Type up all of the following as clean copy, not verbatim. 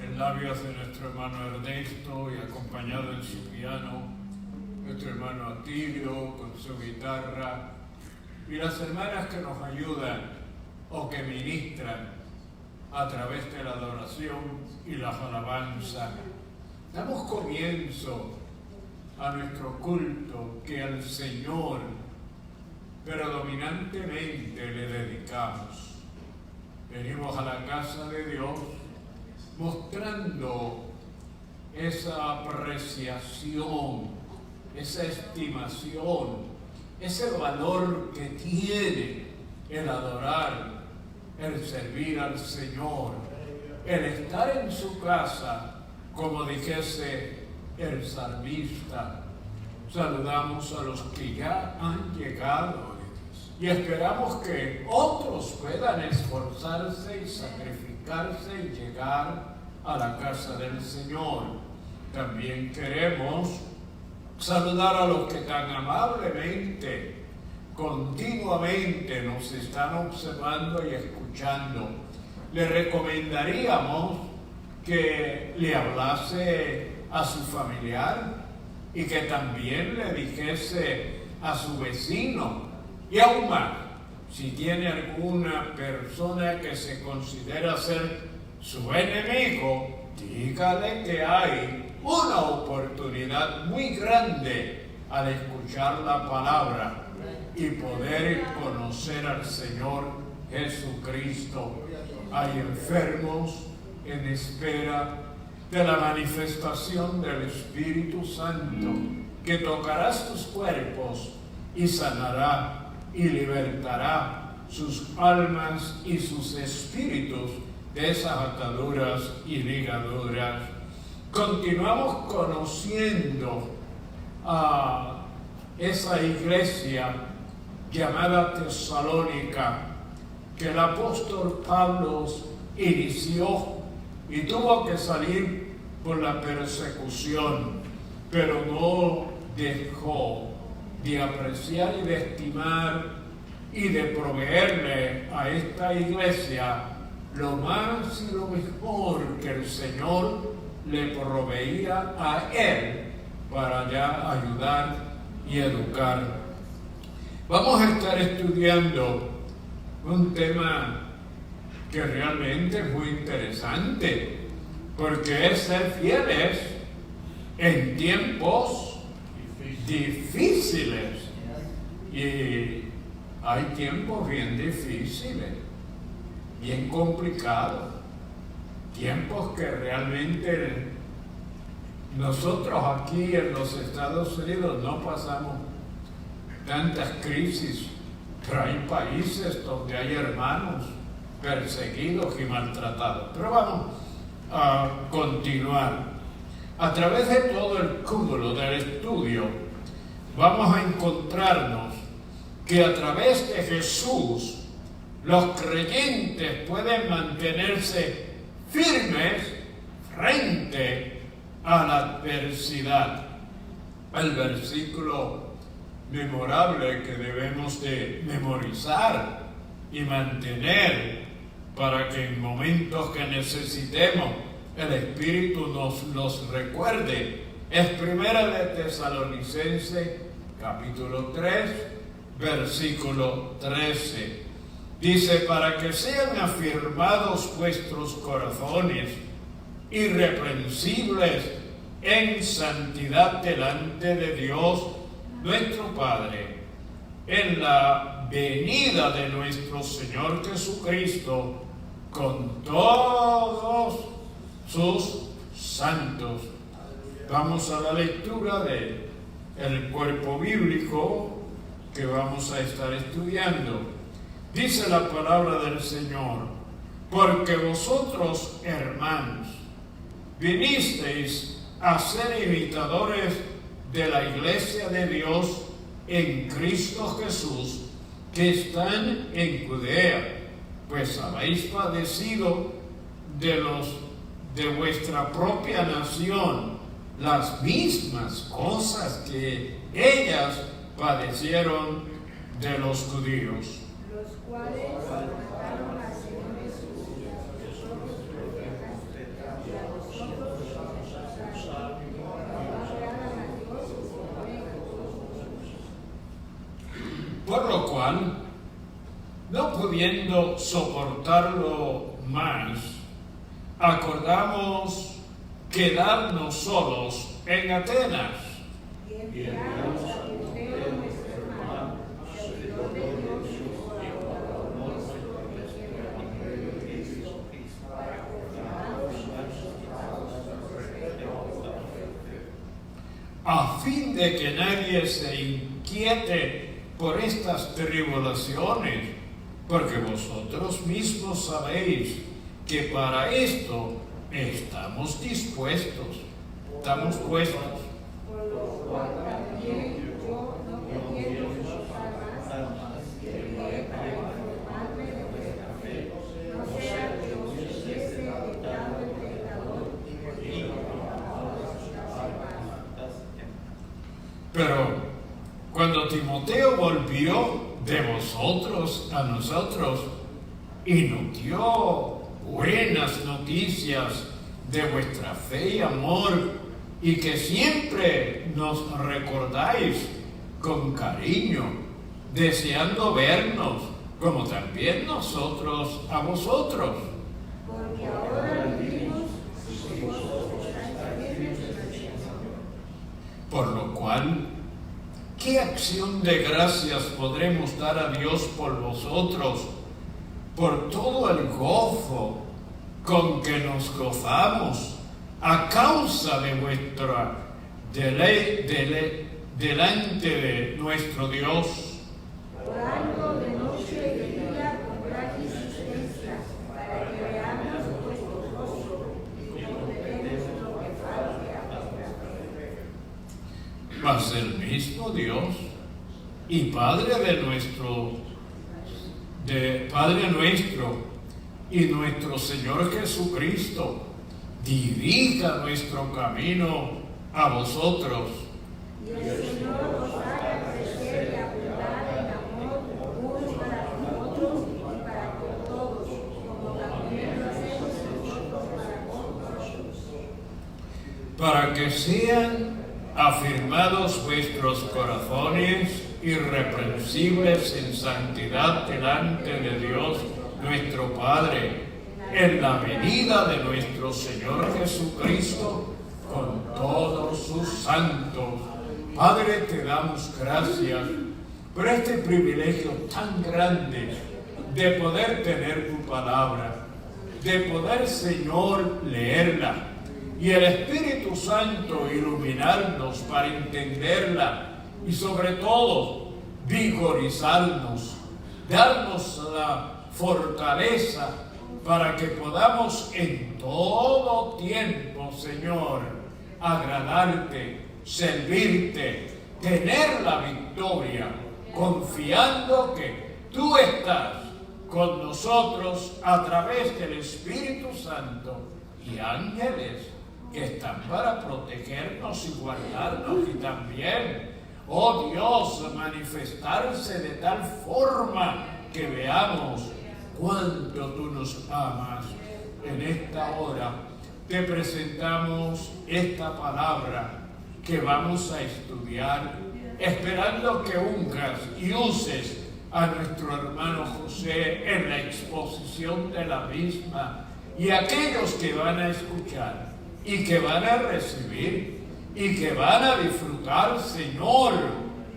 en labios de nuestro hermano Ernesto y acompañado en su piano, nuestro hermano Atilio con su guitarra y las hermanas que nos ayudan o que ministran a través de la adoración y la alabanza. Damos comienzo a nuestro culto que al Señor predominantemente le dedicamos. Venimos a la casa de Dios mostrando esa apreciación, esa estimación, ese valor que tiene el adorar, el servir al Señor, el estar en su casa, como dijese el salmista. Saludamos a los que ya han llegado y esperamos que otros puedan esforzarse y sacrificarse y llegar a la casa del Señor. También queremos saludar a los que tan amablemente, continuamente nos están observando y escuchando. Le recomendaríamos que le hablase a su familiar y que también le dijese a su vecino, y aún más, si tiene alguna persona que se considera ser su enemigo, dígale que hay una oportunidad muy grande al escuchar la palabra y poder conocer al Señor Jesucristo. Hay enfermos en espera de la manifestación del Espíritu Santo, que tocará sus cuerpos y sanará y libertará sus almas y sus espíritus de esas ataduras y ligaduras. Continuamos conociendo a esa iglesia llamada Tesalónica, que el apóstol Pablo inició y tuvo que salir por la persecución, pero no dejó de apreciar y de estimar y de proveerle a esta iglesia lo más y lo mejor que el Señor le proveía a él para ya ayudar y educar. Vamos a estar estudiando un tema que realmente es muy interesante, porque es ser fieles en tiempos difíciles. Y hay tiempos bien difíciles, bien complicados, tiempos que realmente nosotros aquí en los Estados Unidos no pasamos tantas crisis, pero hay países donde hay hermanos perseguidos y maltratados. Pero vamos a continuar. A través de todo el cúmulo del estudio vamos a encontrarnos que a través de Jesús los creyentes pueden mantenerse firmes frente a la adversidad. El versículo memorable que debemos de memorizar y mantener para que en momentos que necesitemos el Espíritu nos los recuerde es Primera de Tesalonicenses capítulo 3 versículo 13. Dice: para que sean afirmados vuestros corazones irreprensibles en santidad delante de Dios nuestro Padre, en la venida de nuestro Señor Jesucristo con todos sus santos. Vamos a la lectura del cuerpo bíblico que vamos a estar estudiando. Dice la palabra del Señor: porque vosotros, hermanos, vinisteis a ser imitadores de la iglesia de Dios en Cristo Jesús, que están en Judea, pues habéis padecido de vuestra propia nación las mismas cosas que ellas padecieron de los judíos, los cuales mataron a Señor Jesús y a sus profetas y a los cual, no pudiendo soportarlo más, acordamos quedarnos solos en Atenas. Y enviamos a Timoteo, nuestro hermano, servidor de Dios y colaborador nuestro en el Evangelio de Cristo, para confirmarnos a fin de que nadie se inquiete por estas tribulaciones, porque vosotros mismos sabéis que para esto estamos dispuestos, estamos puestos. Por lo cual también yo no quiero soportar más que para informarme de vuestra fe, no sea que os hubiese evitado el pecador y Pero cuando Timoteo volvió de vosotros a nosotros y nos dio buenas noticias de vuestra fe y amor, y que siempre nos recordáis con cariño, deseando vernos, como también nosotros a vosotros. Porque ahora vivimos si vosotros estáis bien en el Señor. Por lo cual, ¿qué acción de gracias podremos dar a Dios por vosotros, por todo el gozo con que nos gozamos a causa de vuestra delante de nuestro Dios? Orando de noche y de día con gran insistencia, para que veamos vuestro gozo y completemos lo que falte a vuestra fe. Mas el mismo Dios y Padre nuestro y nuestro Señor Jesucristo dirija nuestro camino a vosotros. Y el Señor os haga crecer y abundar en amor unos para con otros y para con todos, como también lo hacemos nosotros para con vosotros. Para que sean afirmados vuestros corazones irreprensibles en santidad delante de Dios nuestro Padre, en la venida de nuestro Señor Jesucristo con todos sus santos. Padre, te damos gracias por este privilegio tan grande de poder tener tu palabra, de poder, Señor, leerla, y el Espíritu Santo iluminarnos para entenderla y sobre todo vigorizarnos, darnos la fortaleza para que podamos en todo tiempo, Señor, agradarte, servirte, tener la victoria, confiando que tú estás con nosotros a través del Espíritu Santo y ángeles que están para protegernos y guardarnos, y también, oh Dios, manifestarse de tal forma que veamos cuánto tú nos amas. En esta hora te presentamos esta palabra que vamos a estudiar, esperando que unjas y uses a nuestro hermano José en la exposición de la misma, y aquellos que van a escuchar y que van a recibir y que van a disfrutar, Señor.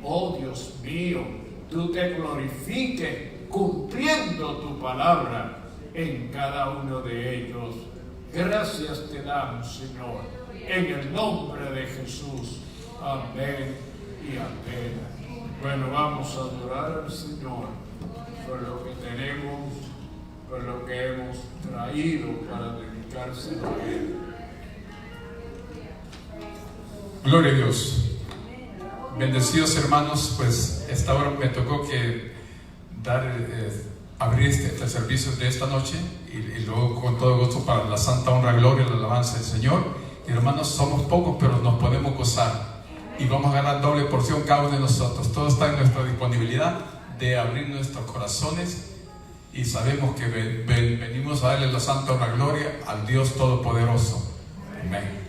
Oh Dios mío, tú te glorifiques cumpliendo tu palabra en cada uno de ellos. Gracias te damos, Señor, en el nombre de Jesús. Amén y amén. Bueno, vamos a adorar al Señor por lo que tenemos, por lo que hemos traído para dedicárselo a Él. Gloria a Dios. Bendecidos hermanos, pues esta hora me tocó que abrir este servicio de esta noche y luego con todo gusto para la santa honra, gloria y la alabanza del Señor. Y hermanos, somos pocos pero nos podemos gozar y vamos a ganar doble porción cada uno de nosotros. Todo está en nuestra disponibilidad de abrir nuestros corazones, y sabemos que venimos a darle la santa honra, gloria al Dios Todopoderoso. Amén.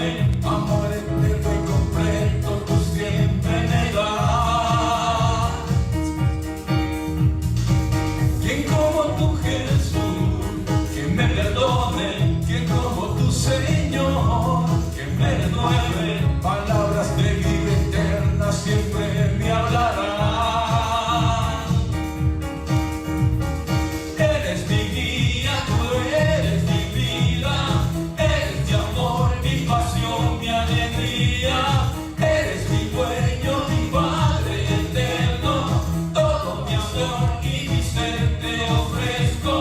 perdone, amor eterno y completo, tú siempre me das. ¿Quién como tú, Jesús, que me perdone? ¿Quién como tú, Señor, que me renueve? Palabras de vida eterna siempre me hablarán. Eres mi guía, tú eres mi vida, eres mi amor, mi pasión, mi alegría. Eres mi dueño, mi Padre eterno, todo mi amor y mi ser te ofrezco.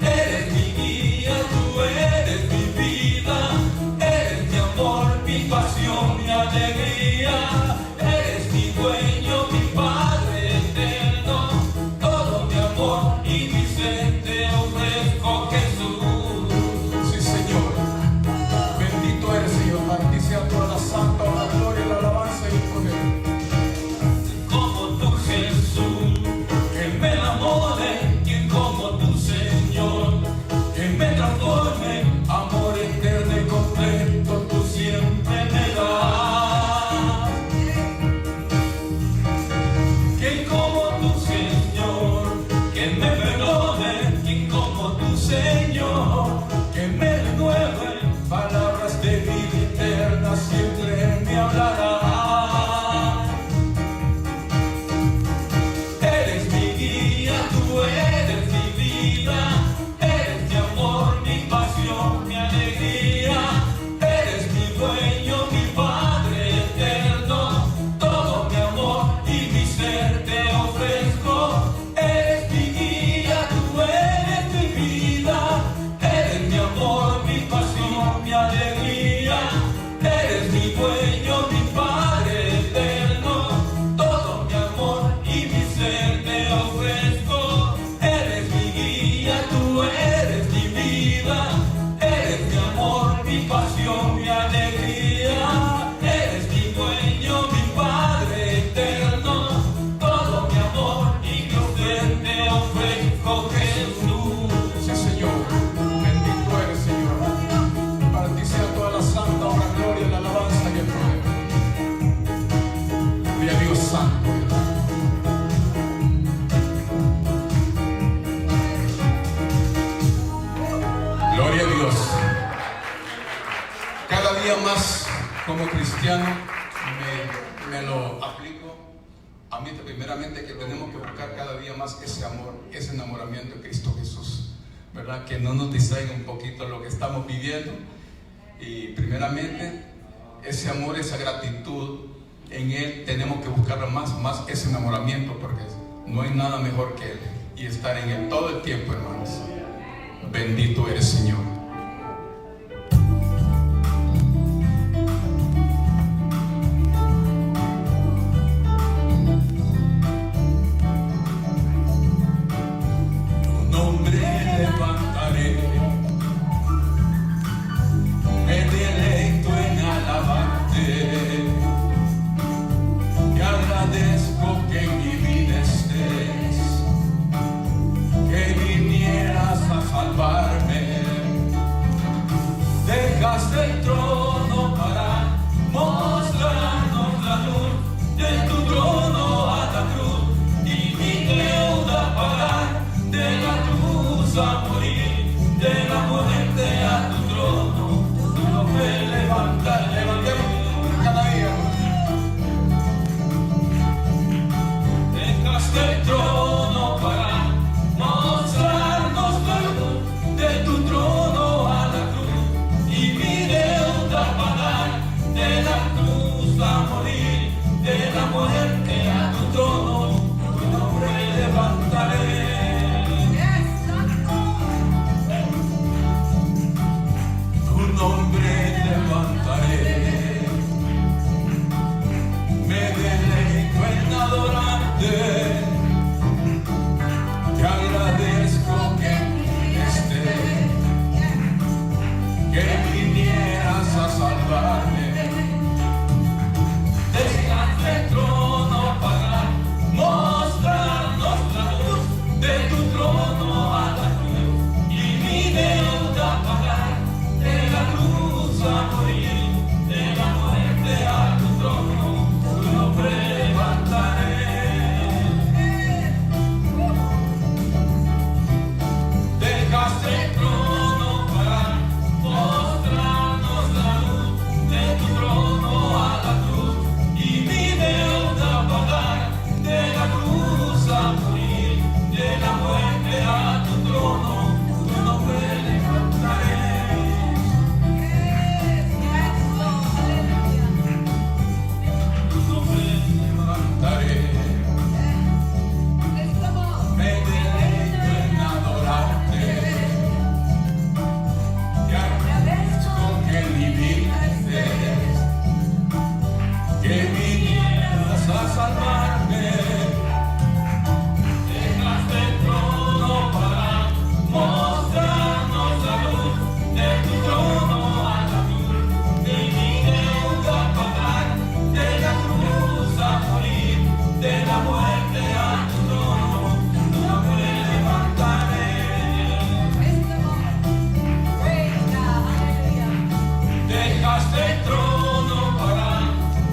Eres mi guía, tú eres mi vida, eres mi amor, mi pasión, mi alegría. Eres mi dueño, mi Padre eterno, todo mi amor y mi ser te ofrezco, Jesús. Sí, Señor, bendito eres, Señor, para ti sea toda la santa, la gloria, la alabanza y el poder. Como tú, Jesús, que me enamore, quien como tú, Señor, que me transforme, amor eterno y completo, tú siempre me das. Quien como tú, Señor, que me perdone, quien como tú, Señor, que me renueve, palabras de vida eterna siempre me hablarán. Eres mi guía, tú eres mi vida, eres mi amor, mi pasión, mi alegría. Eres mi dueño, mi Padre eterno, todo mi amor y mi ser te ofrezco. Eres mi guía, tú eres mi vida, eres mi amor, mi pasión, mi alegría. Eres mi dueño, mi Padre eterno, todo mi amor y mi ser te ofrezco. Eres mi guía, tú eres mi vida, eres mi amor, mi pasión, mi alegría. Eres mi dueño, mi Padre eterno, todo mi amor y mi ser te ofrezco, Jesús. Sí, Señor, bendito eres, Señor. Para ti sea toda la santa, la gloria, la alabanza y el poder. Gloria a Dios santo. Gloria a Dios. Cada día más como cristiano me lo aplico a mí primeramente, que tenemos que buscar cada día más ese amor, ese enamoramiento de Cristo Jesús, ¿verdad? Que no nos distraiga un poquito lo que estamos viviendo, y primeramente ese amor, esa gratitud en Él tenemos que buscar más ese enamoramiento, porque no hay nada mejor que Él, y estar en Él todo el tiempo, hermanos. Bendito eres, Señor. Tu nombre levantaré, me deleito en alabarte, te agradezco que en mi vida estés, que vinieras a salvarme. del trono para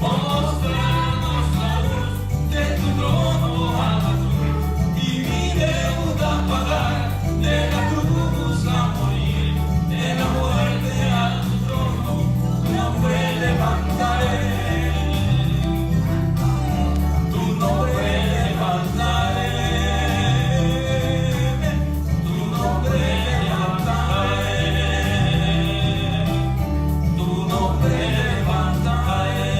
mostrarnos la luz de tu trono azul, y mi deuda pagar, de la cruz a morir, de la muerte a tu trono, tu nombre levantaré. Tu nombre levantaré. Tu nombre levantaré. Tu nombre levantaré.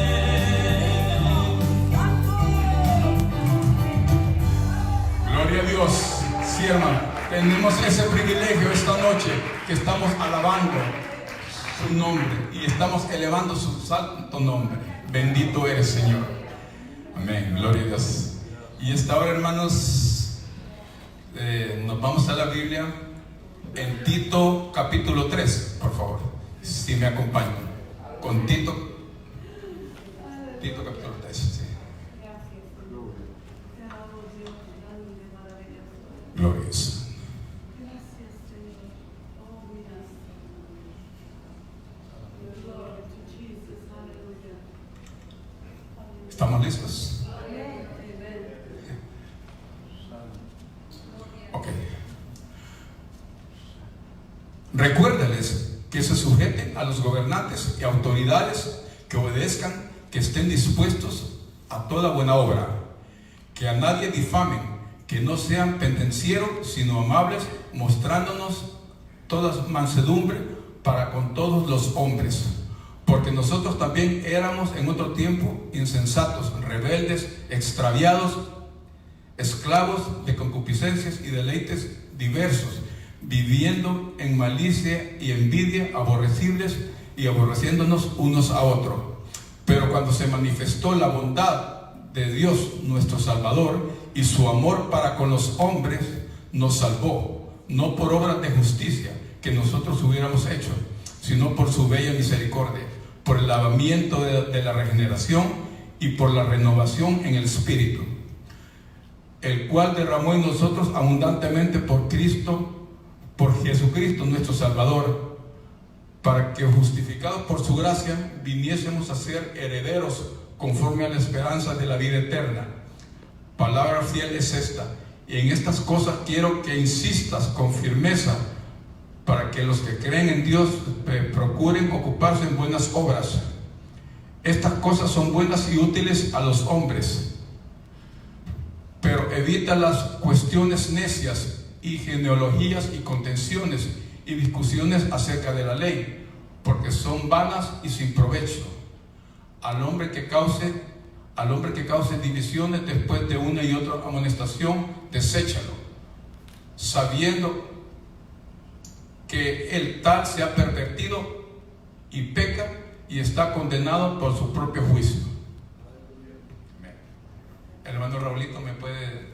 Gloria a Dios. Sí, hermano, tenemos ese privilegio esta noche que estamos alabando su nombre y estamos elevando su santo nombre. Bendito eres, Señor. Amén, gloria a Dios. Y esta hora, hermanos, nos vamos a la Biblia en Tito capítulo 3, por favor, si me acompañan. Con Tito capítulo 3, sí. Gloria a Dios. ¿Estamos listos? Ok. Recuérdales que se sujeten a los gobernantes y autoridades, que obedezcan, que estén dispuestos a toda buena obra, que a nadie difamen, que no sean pendencieros, sino amables, mostrándonos toda mansedumbre para con todos los hombres. Porque nosotros también éramos en otro tiempo insensatos, rebeldes, extraviados, esclavos de concupiscencias y deleites diversos, viviendo en malicia y envidia, aborrecibles y aborreciéndonos unos a otros. Pero cuando se manifestó la bondad de Dios nuestro Salvador y su amor para con los hombres, nos salvó, no por obras de justicia que nosotros hubiéramos hecho, sino por su bella misericordia, por el lavamiento de la regeneración y por la renovación en el Espíritu, el cual derramó en nosotros abundantemente por Jesucristo nuestro Salvador, para que justificados por su gracia viniésemos a ser herederos conforme a la esperanza de la vida eterna. Palabra fiel es esta, y en estas cosas quiero que insistas con firmeza, para que los que creen en Dios procuren ocuparse en buenas obras. Estas cosas son buenas y útiles a los hombres, pero evita las cuestiones necias y genealogías y contenciones y discusiones acerca de la ley, porque son vanas y sin provecho. Al hombre que cause divisiones después de una y otra amonestación, deséchalo, sabiendo que el tal se ha pervertido y peca y está condenado por su propio juicio. El hermano Raulito me puede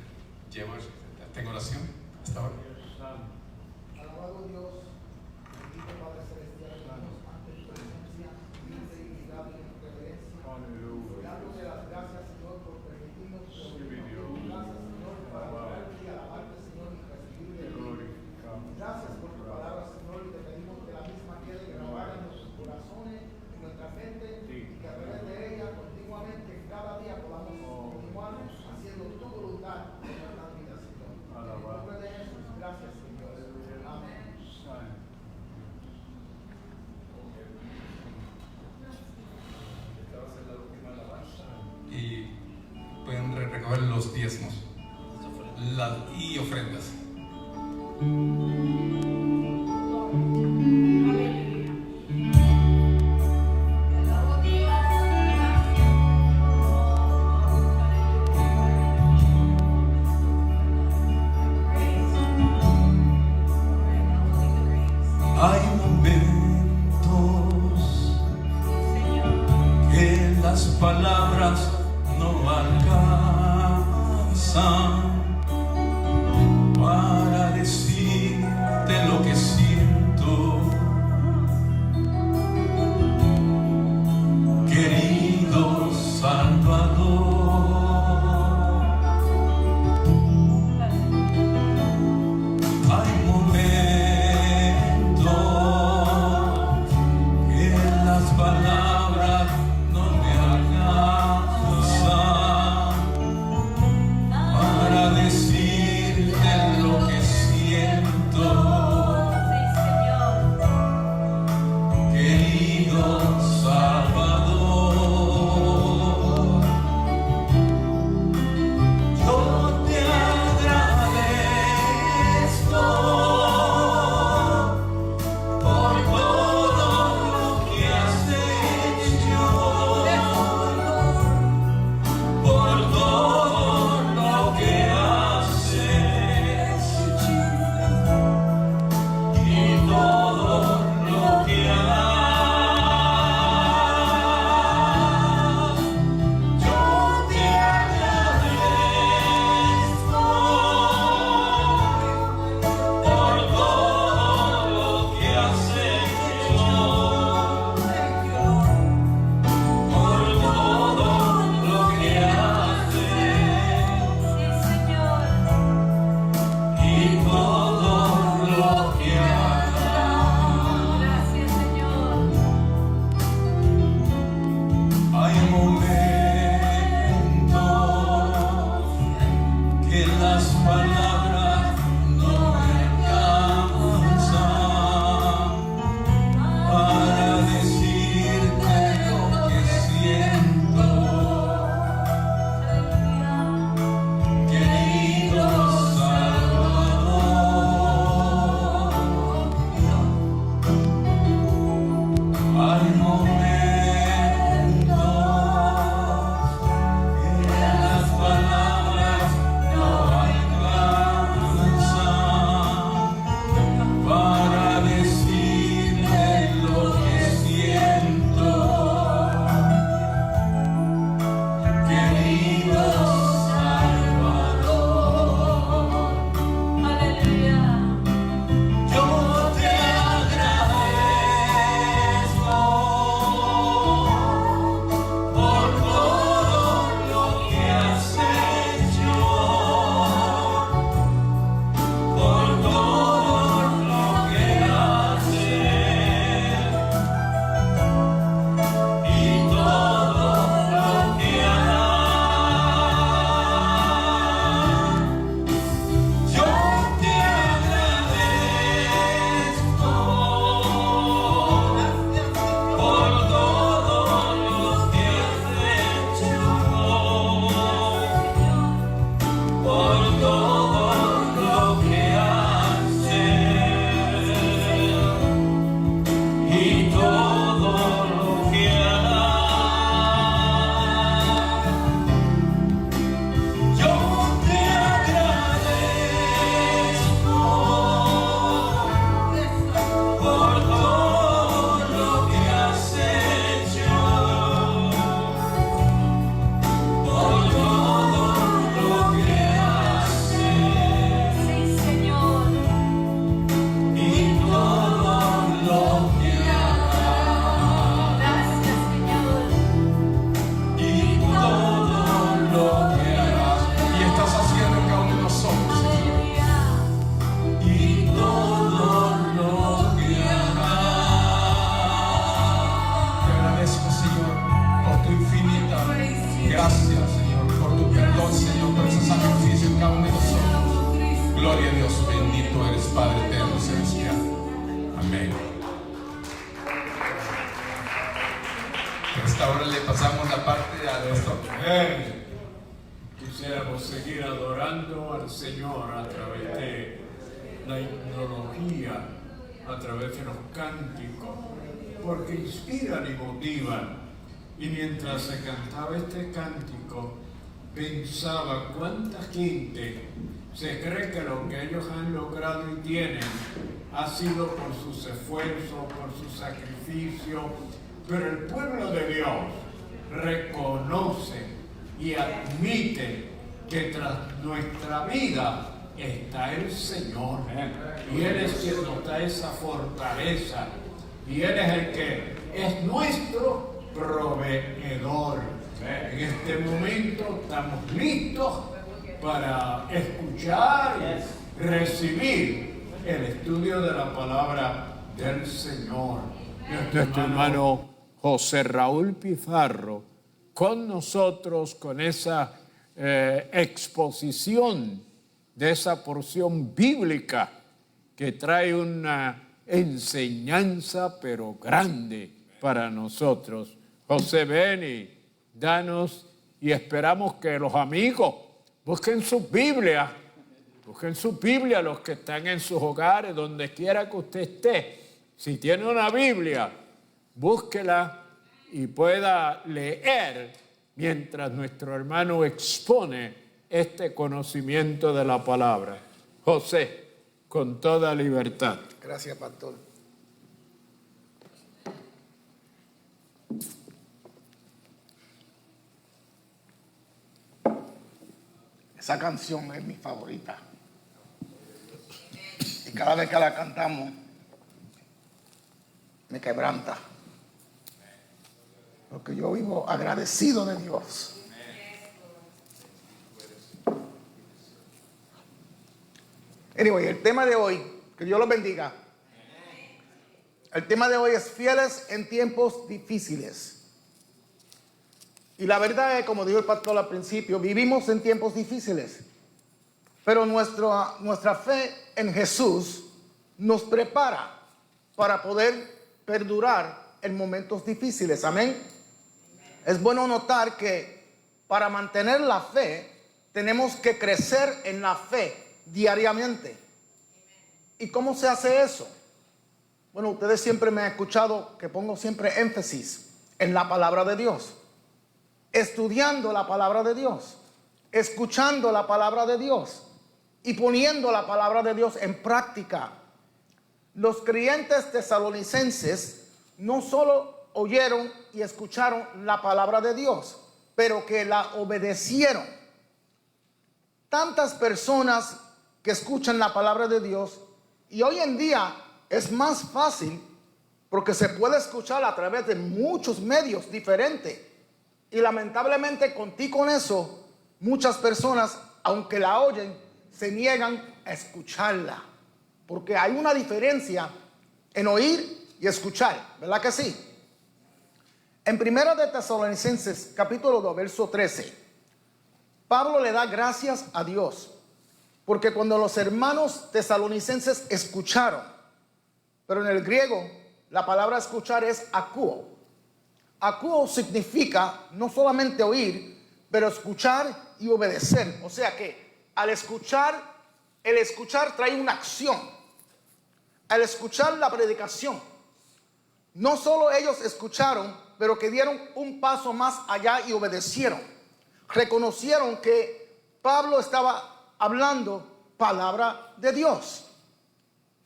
llevar esta oración hasta ahora. Alabado Dios, bendito Padre Celestial, estamos ante tu presencia, humilde y humillable en reverencia. Dándote las gracias, Señor, por permitirnos reunirnos en tu casa, Señor, para adorarte y alabarte, Señor, y recibir de ti. Gracias por tu palabra, Señor, y te pedimos que la misma quede grabada en nuestros corazones, en nuestra mente, y que a través de ella continuamente, cada día podamos continuar haciendo tu voluntad en nuestras vidas, Señor. En el nombre de Jesús, gracias, Señor. Amén. Esta va a ser la última alabanza y pueden recoger los diezmos y ofrendas. Hay momentos que las palabras no alcanzan para decirte lo que siento, querido Salvador. Hay momentos que las palabras Pues ahora le pasamos la parte al pastor. Quisiéramos seguir adorando al Señor a través de la himnología, a través de los cánticos, porque inspiran y motivan. Y mientras se cantaba este cántico, pensaba cuánta gente se cree que lo que ellos han logrado y tienen ha sido por sus esfuerzos, por su sacrificio, pero el pueblo de Dios reconoce y admite que tras nuestra vida está el Señor, y Él es quien nos da esa fortaleza, y Él es el que es nuestro proveedor. En este momento estamos listos para escuchar y recibir el estudio de la palabra del Señor. Nuestro hermano José Raúl Pizarro con nosotros, con esa exposición de esa porción bíblica que trae una enseñanza pero grande para nosotros. José, ven y danos, y esperamos que los amigos busquen sus Biblias los que están en sus hogares, donde quiera que usted esté. Si tiene una Biblia, búsquela y pueda leer mientras nuestro hermano expone este conocimiento de la palabra. José, con toda libertad. Gracias, pastor. Esa canción es mi favorita. Y cada vez que la cantamos, me quebranta. Porque yo vivo agradecido de Dios. Anyway, el tema de hoy, que Dios los bendiga. El tema de hoy es fieles en tiempos difíciles. Y la verdad es, como dijo el pastor al principio, vivimos en tiempos difíciles. Pero nuestra fe en Jesús nos prepara para poder perdurar en momentos difíciles. Amén. Es bueno notar que para mantener la fe tenemos que crecer en la fe diariamente. ¿Y cómo se hace eso? Bueno, ustedes siempre me han escuchado que pongo siempre énfasis en la palabra de Dios. Estudiando la palabra de Dios, escuchando la palabra de Dios y poniendo la palabra de Dios en práctica. Los creyentes tesalonicenses no solo oyeron y escucharon la palabra de Dios, pero que la obedecieron. Tantas personas que escuchan la palabra de Dios, y hoy en día es más fácil porque se puede escuchar a través de muchos medios diferentes. Y lamentablemente con eso, muchas personas, aunque la oyen, se niegan a escucharla. Porque hay una diferencia en oír y escuchar, ¿verdad que sí? En 1 de Tesalonicenses, capítulo 2, verso 13, Pablo le da gracias a Dios. Porque cuando los hermanos tesalonicenses escucharon, pero en el griego la palabra escuchar es akouo. Akouo significa no solamente oír, pero escuchar y obedecer. O sea que al escuchar, el escuchar trae una acción. Al escuchar la predicación, no solo ellos escucharon, pero que dieron un paso más allá y obedecieron. Reconocieron que Pablo estaba hablando palabra de Dios.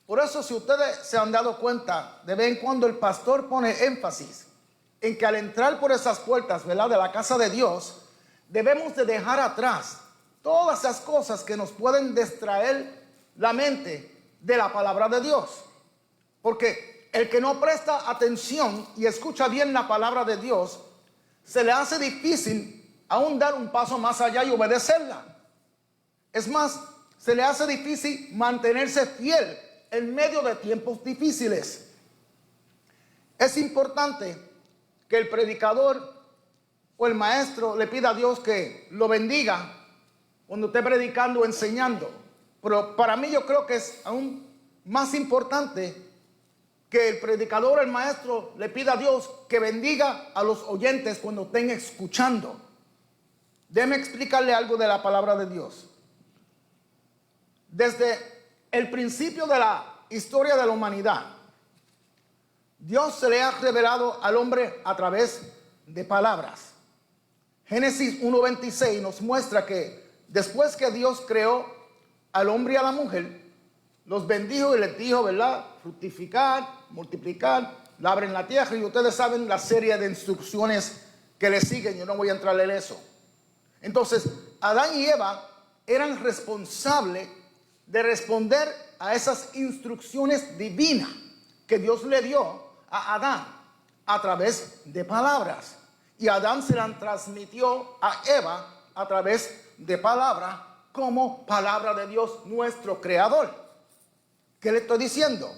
Por eso, si ustedes se han dado cuenta, de vez en cuando el pastor pone énfasis en que al entrar por esas puertas, ¿verdad?, de la casa de Dios, debemos de dejar atrás todas esas cosas que nos pueden distraer la mente de la palabra de Dios. Porque el que no presta atención y escucha bien la palabra de Dios, se le hace difícil aún dar un paso más allá y obedecerla. Es más, se le hace difícil mantenerse fiel en medio de tiempos difíciles. Es importante que el predicador o el maestro le pida a Dios que lo bendiga cuando esté predicando o enseñando. Pero para mí yo creo que es aún más importante que el predicador, el maestro, le pida a Dios que bendiga a los oyentes cuando estén escuchando. Déjeme explicarle algo de la palabra de Dios. Desde el principio de la historia de la humanidad, Dios se le ha revelado al hombre a través de palabras. Génesis 1:26 nos muestra que después que Dios creó al hombre y a la mujer, los bendijo y les dijo, ¿verdad? Fructificar, multiplicar, labren la tierra, y ustedes saben la serie de instrucciones que le siguen. Yo no voy a entrar en eso. Entonces, Adán y Eva eran responsables de responder a esas instrucciones divinas que Dios le dio a Adán a través de palabras. Y Adán se las transmitió a Eva a través de palabra, como palabra de Dios, nuestro creador. ¿Qué le estoy diciendo?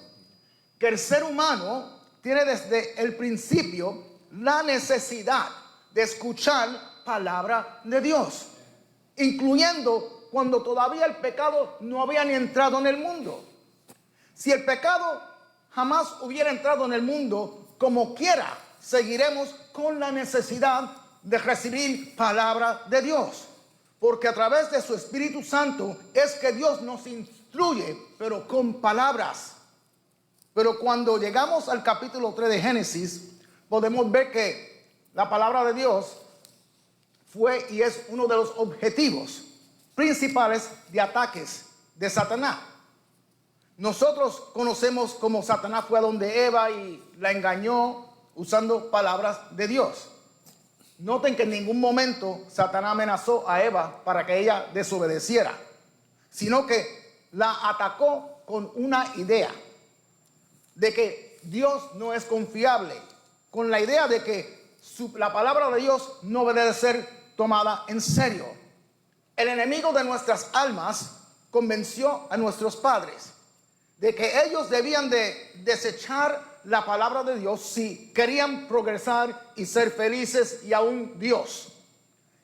Que el ser humano tiene desde el principio la necesidad de escuchar palabra de Dios, incluyendo cuando todavía el pecado no había ni entrado en el mundo. Si el pecado jamás hubiera entrado en el mundo, como quiera, seguiremos con la necesidad de recibir palabra de Dios, porque a través de su Espíritu Santo es que Dios nos instruye, pero con palabras. Pero cuando llegamos al capítulo 3 de Génesis, podemos ver que la palabra de Dios fue y es uno de los objetivos principales de ataques de Satanás. Nosotros conocemos cómo Satanás fue a donde Eva y la engañó usando palabras de Dios. Noten que en ningún momento Satanás amenazó a Eva para que ella desobedeciera, sino que la atacó con una idea de que Dios no es confiable, con la idea de que la palabra de Dios no debe ser tomada en serio. El enemigo de nuestras almas convenció a nuestros padres de que ellos debían de desechar la palabra de Dios si querían progresar y ser felices y aún Dios.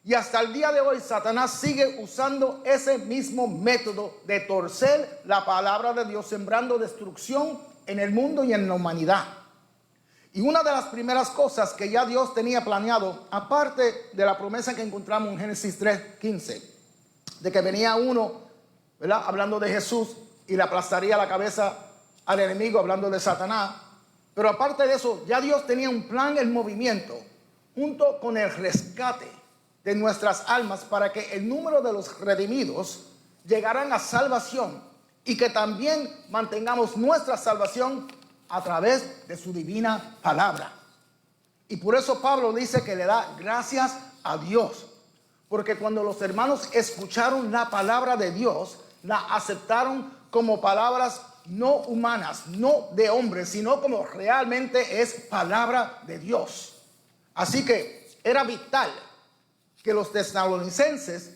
Y hasta el día de hoy Satanás sigue usando ese mismo método de torcer la palabra de Dios, sembrando destrucción en el mundo y en la humanidad. Y una de las primeras cosas que ya Dios tenía planeado, aparte de la promesa que encontramos en Génesis 3:15, de que venía uno, ¿verdad?, hablando de Jesús y le aplastaría la cabeza al enemigo, hablando de Satanás. Pero aparte de eso, ya Dios tenía un plan en movimiento, junto con el rescate de nuestras almas, para que el número de los redimidos llegaran a salvación y que también mantengamos nuestra salvación a través de su divina palabra. Y por eso Pablo dice que le da gracias a Dios, porque cuando los hermanos escucharon la palabra de Dios, la aceptaron como palabras no humanas, no de hombres, sino como realmente es palabra de Dios. Así que era vital que los tesalonicenses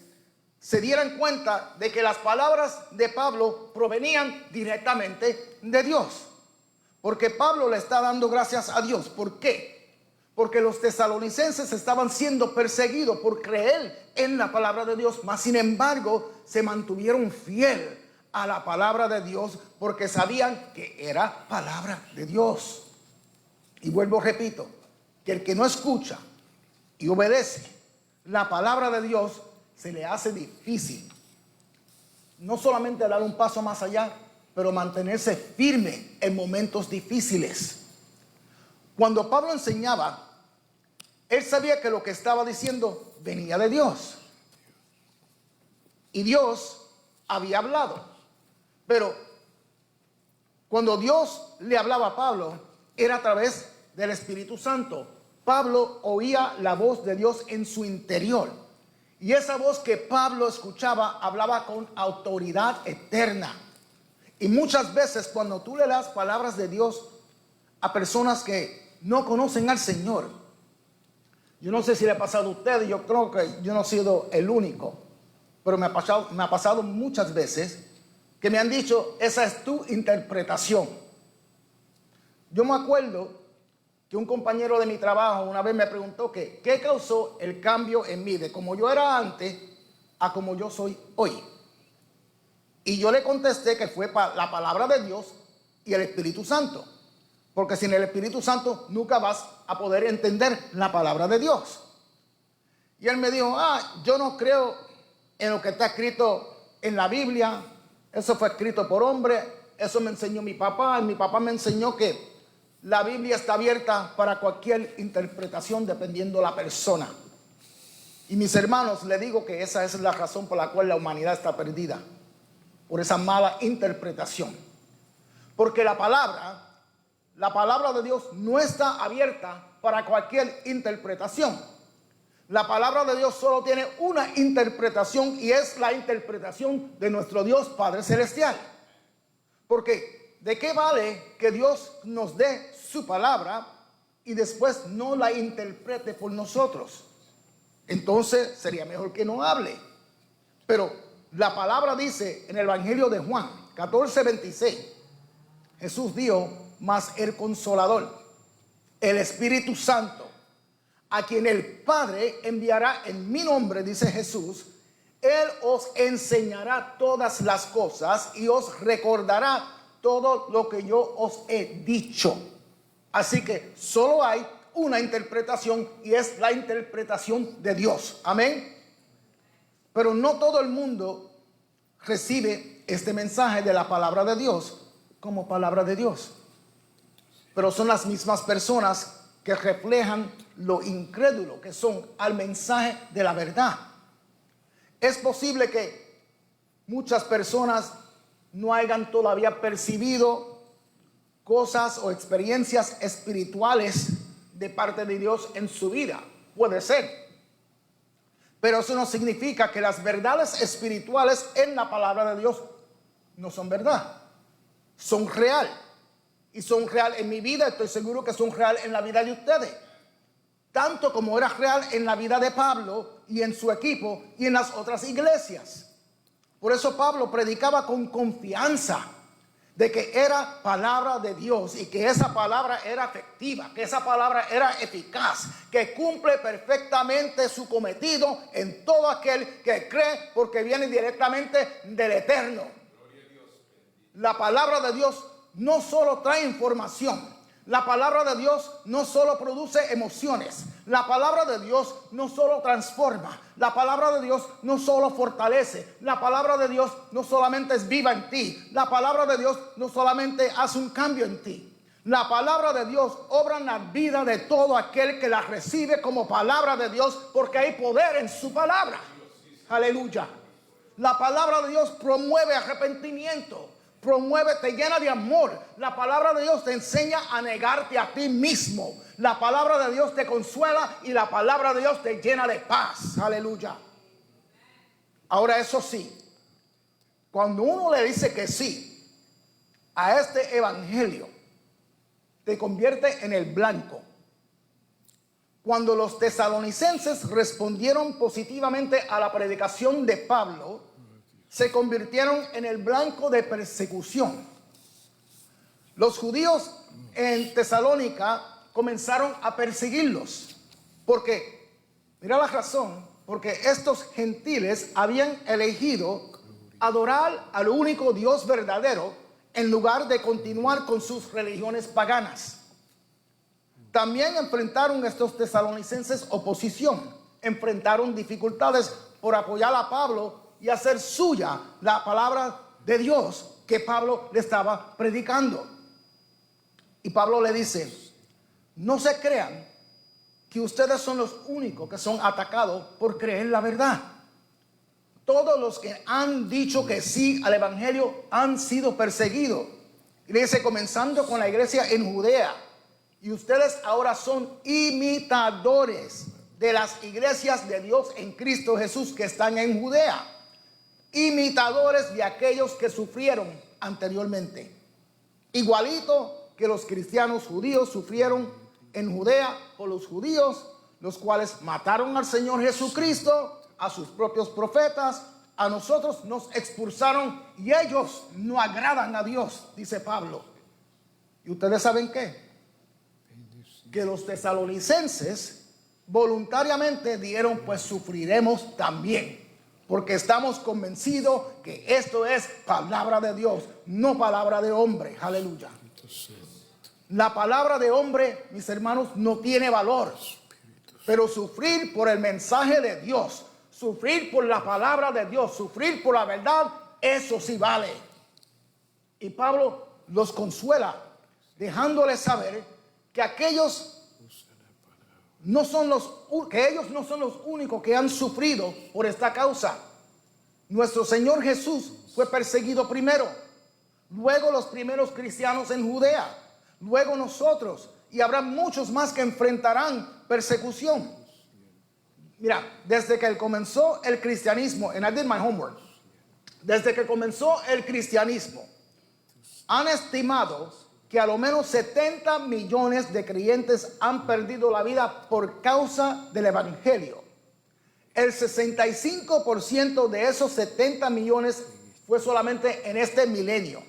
se dieran cuenta de que las palabras de Pablo provenían directamente de Dios, porque Pablo le está dando gracias a Dios. ¿Por qué? Porque los tesalonicenses estaban siendo perseguidos por creer en la palabra de Dios, mas sin embargo se mantuvieron fieles a la palabra de Dios, porque sabían que era palabra de Dios. Y vuelvo, repito, que el que no escucha y obedece la palabra de Dios, se le hace difícil no solamente dar un paso más allá, pero mantenerse firme en momentos difíciles. Cuando Pablo enseñaba, él sabía que lo que estaba diciendo venía de Dios, y Dios había hablado. Pero cuando Dios le hablaba a Pablo, era a través del Espíritu Santo. Pablo oía la voz de Dios en su interior. Y esa voz que Pablo escuchaba hablaba con autoridad eterna. Y muchas veces cuando tú le das palabras de Dios a personas que no conocen al Señor, yo no sé si le ha pasado a ustedes, yo creo que yo no he sido el único, pero me ha pasado muchas veces que me han dicho, esa es tu interpretación. Yo me acuerdo que un compañero de mi trabajo una vez me preguntó que qué causó el cambio en mí, de como yo era antes a como yo soy hoy. Y yo le contesté que fue la palabra de Dios y el Espíritu Santo. Porque sin el Espíritu Santo nunca vas a poder entender la palabra de Dios. Y él me dijo, yo no creo en lo que está escrito en la Biblia. Eso fue escrito por hombre. Eso me enseñó mi papá. Y mi papá me enseñó que la Biblia está abierta para cualquier interpretación dependiendo de la persona. Y mis hermanos, le digo que esa es la razón por la cual la humanidad está perdida. Por esa mala interpretación. Porque la palabra de Dios no está abierta para cualquier interpretación. La palabra de Dios solo tiene una interpretación y es la interpretación de nuestro Dios Padre Celestial. Porque ¿de qué vale que Dios nos dé su palabra y después no la interprete por nosotros? Entonces sería mejor que no hable. Pero la palabra dice en el Evangelio de Juan 14:26, Jesús dijo, mas el Consolador, el Espíritu Santo, a quien el Padre enviará en mi nombre, dice Jesús, Él os enseñará todas las cosas y os recordará todo lo que yo os he dicho. Así que solo hay una interpretación y es la interpretación de Dios. Amén. Pero no todo el mundo recibe este mensaje de la palabra de Dios como palabra de Dios. Pero son las mismas personas que reflejan lo incrédulo que son al mensaje de la verdad. Es posible que muchas personas no hayan todavía percibido cosas o experiencias espirituales de parte de Dios en su vida. Puede ser. Pero eso no significa que las verdades espirituales en la palabra de Dios no son verdad. Son real. Y son real en mi vida. Estoy seguro que son real en la vida de ustedes. Tanto como era real en la vida de Pablo y en su equipo y en las otras iglesias. Por eso Pablo predicaba con confianza de que era palabra de Dios y que esa palabra era efectiva, que esa palabra era eficaz, que cumple perfectamente su cometido en todo aquel que cree porque viene directamente del Eterno. La palabra de Dios no solo trae información. La palabra de Dios no solo produce emociones. La palabra de Dios no solo transforma. La palabra de Dios no solo fortalece. La palabra de Dios no solamente es viva en ti. La palabra de Dios no solamente hace un cambio en ti. La palabra de Dios obra en la vida de todo aquel que la recibe como palabra de Dios, porque hay poder en su palabra. Aleluya. La palabra de Dios promueve arrepentimiento. Te llena de amor. La palabra de Dios te enseña a negarte a ti mismo. La palabra de Dios te consuela y la palabra de Dios te llena de paz. Aleluya. Ahora, eso sí, cuando uno le dice que sí a este evangelio, te convierte en el blanco. Cuando los tesalonicenses respondieron positivamente a la predicación de Pablo, se convirtieron en el blanco de persecución. Los judíos en Tesalónica comenzaron a perseguirlos. Porque, mira la razón, porque estos gentiles habían elegido adorar al único Dios verdadero en lugar de continuar con sus religiones paganas. También enfrentaron estos tesalonicenses oposición, enfrentaron dificultades por apoyar a Pablo y hacer suya la palabra de Dios que Pablo le estaba predicando. Y Pablo le dice, no se crean que ustedes son los únicos que son atacados por creer la verdad. Todos los que han dicho que sí al evangelio han sido perseguidos. Y le dice, comenzando con la iglesia en Judea. Y ustedes ahora son imitadores de las iglesias de Dios en Cristo Jesús que están en Judea. Imitadores de aquellos que sufrieron anteriormente. Igualito que los cristianos judíos sufrieron en Judea por los judíos, los cuales mataron al Señor Jesucristo, a sus propios profetas. A nosotros nos expulsaron y ellos no agradan a Dios, dice Pablo. ¿Y ustedes saben qué? Que los tesalonicenses voluntariamente dijeron, pues sufriremos también. Porque estamos convencidos que esto es palabra de Dios, no palabra de hombre. Aleluya. La palabra de hombre, mis hermanos, no tiene valor. Pero sufrir por el mensaje de Dios, sufrir por la palabra de Dios, sufrir por la verdad, eso sí vale. Y Pablo los consuela, dejándoles saber que ellos no son los únicos que han sufrido por esta causa. Nuestro Señor Jesús fue perseguido primero, luego los primeros cristianos en Judea, luego nosotros, y habrá muchos más que enfrentarán persecución. Mira, desde que comenzó el cristianismo, and I did my homework, desde que comenzó el cristianismo, han estimado que a lo menos 70 millones de creyentes han perdido la vida por causa del evangelio. El 65% de esos 70 millones fue solamente en este milenio.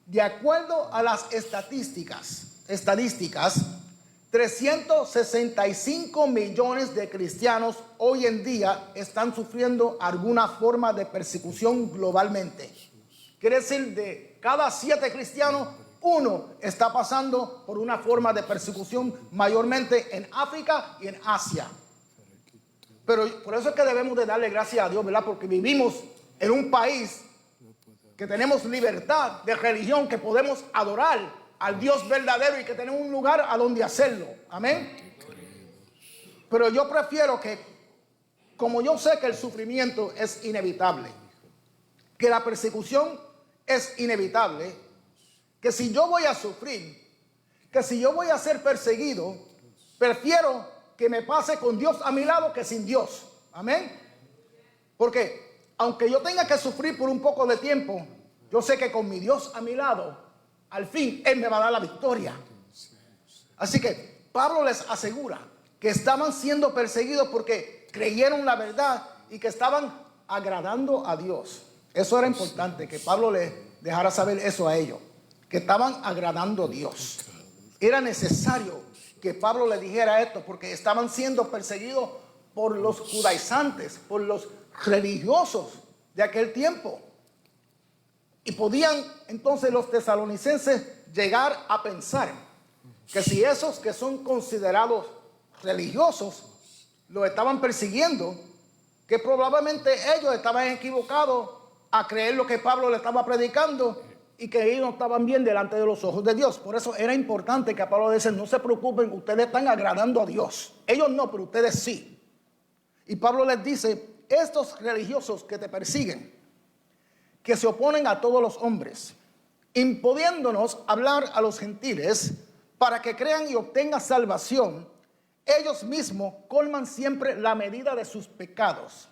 De acuerdo a las estadísticas, 365 millones de cristianos hoy en día están sufriendo alguna forma de persecución globalmente. Quiere decir, de cada 7 cristianos, 1 está pasando por una forma de persecución, mayormente en África y en Asia. Pero por eso es que debemos de darle gracias a Dios, ¿verdad? Porque vivimos en un país que tenemos libertad de religión, que podemos adorar al Dios verdadero y que tenemos un lugar a donde hacerlo. Amén. Pero yo prefiero que, como yo sé que el sufrimiento es inevitable, que la persecución es inevitable, que si yo voy a sufrir, que si yo voy a ser perseguido, prefiero que me pase con Dios a mi lado que sin Dios. Amén. Porque aunque yo tenga que sufrir por un poco de tiempo, yo sé que con mi Dios a mi lado, al fin Él me va a dar la victoria. Así que Pablo les asegura que estaban siendo perseguidos porque creyeron la verdad y que estaban agradando a Dios. Eso era importante, que Pablo les dejara saber eso a ellos, que estaban agradando a Dios. Era necesario que Pablo le dijera esto porque estaban siendo perseguidos por los judaizantes, por los religiosos de aquel tiempo. Y podían entonces los tesalonicenses llegar a pensar que si esos que son considerados religiosos los estaban persiguiendo, que probablemente ellos estaban equivocados a creer lo que Pablo le estaba predicando y que ellos no estaban bien delante de los ojos de Dios. Por eso era importante que a Pablo le dice: no se preocupen, ustedes están agradando a Dios. Ellos no, pero ustedes sí. Y Pablo les dice: estos religiosos que te persiguen, que se oponen a todos los hombres, impidiéndonos hablar a los gentiles para que crean y obtengan salvación, ellos mismos colman siempre la medida de sus pecados.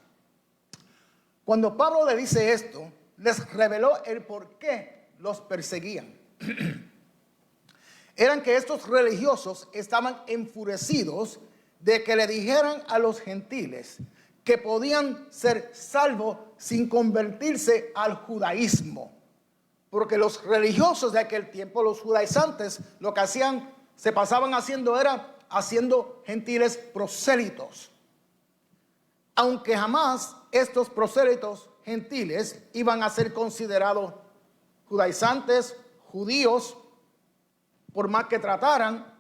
Cuando Pablo le dice esto, les reveló el por qué los perseguían. Eran que estos religiosos estaban enfurecidos de que le dijeran a los gentiles que podían ser salvos sin convertirse al judaísmo. Porque los religiosos de aquel tiempo, los judaizantes, lo que hacían, se pasaban haciendo era haciendo gentiles prosélitos. Aunque jamás estos prosélitos gentiles iban a ser considerados judaizantes, judíos, por más que trataran,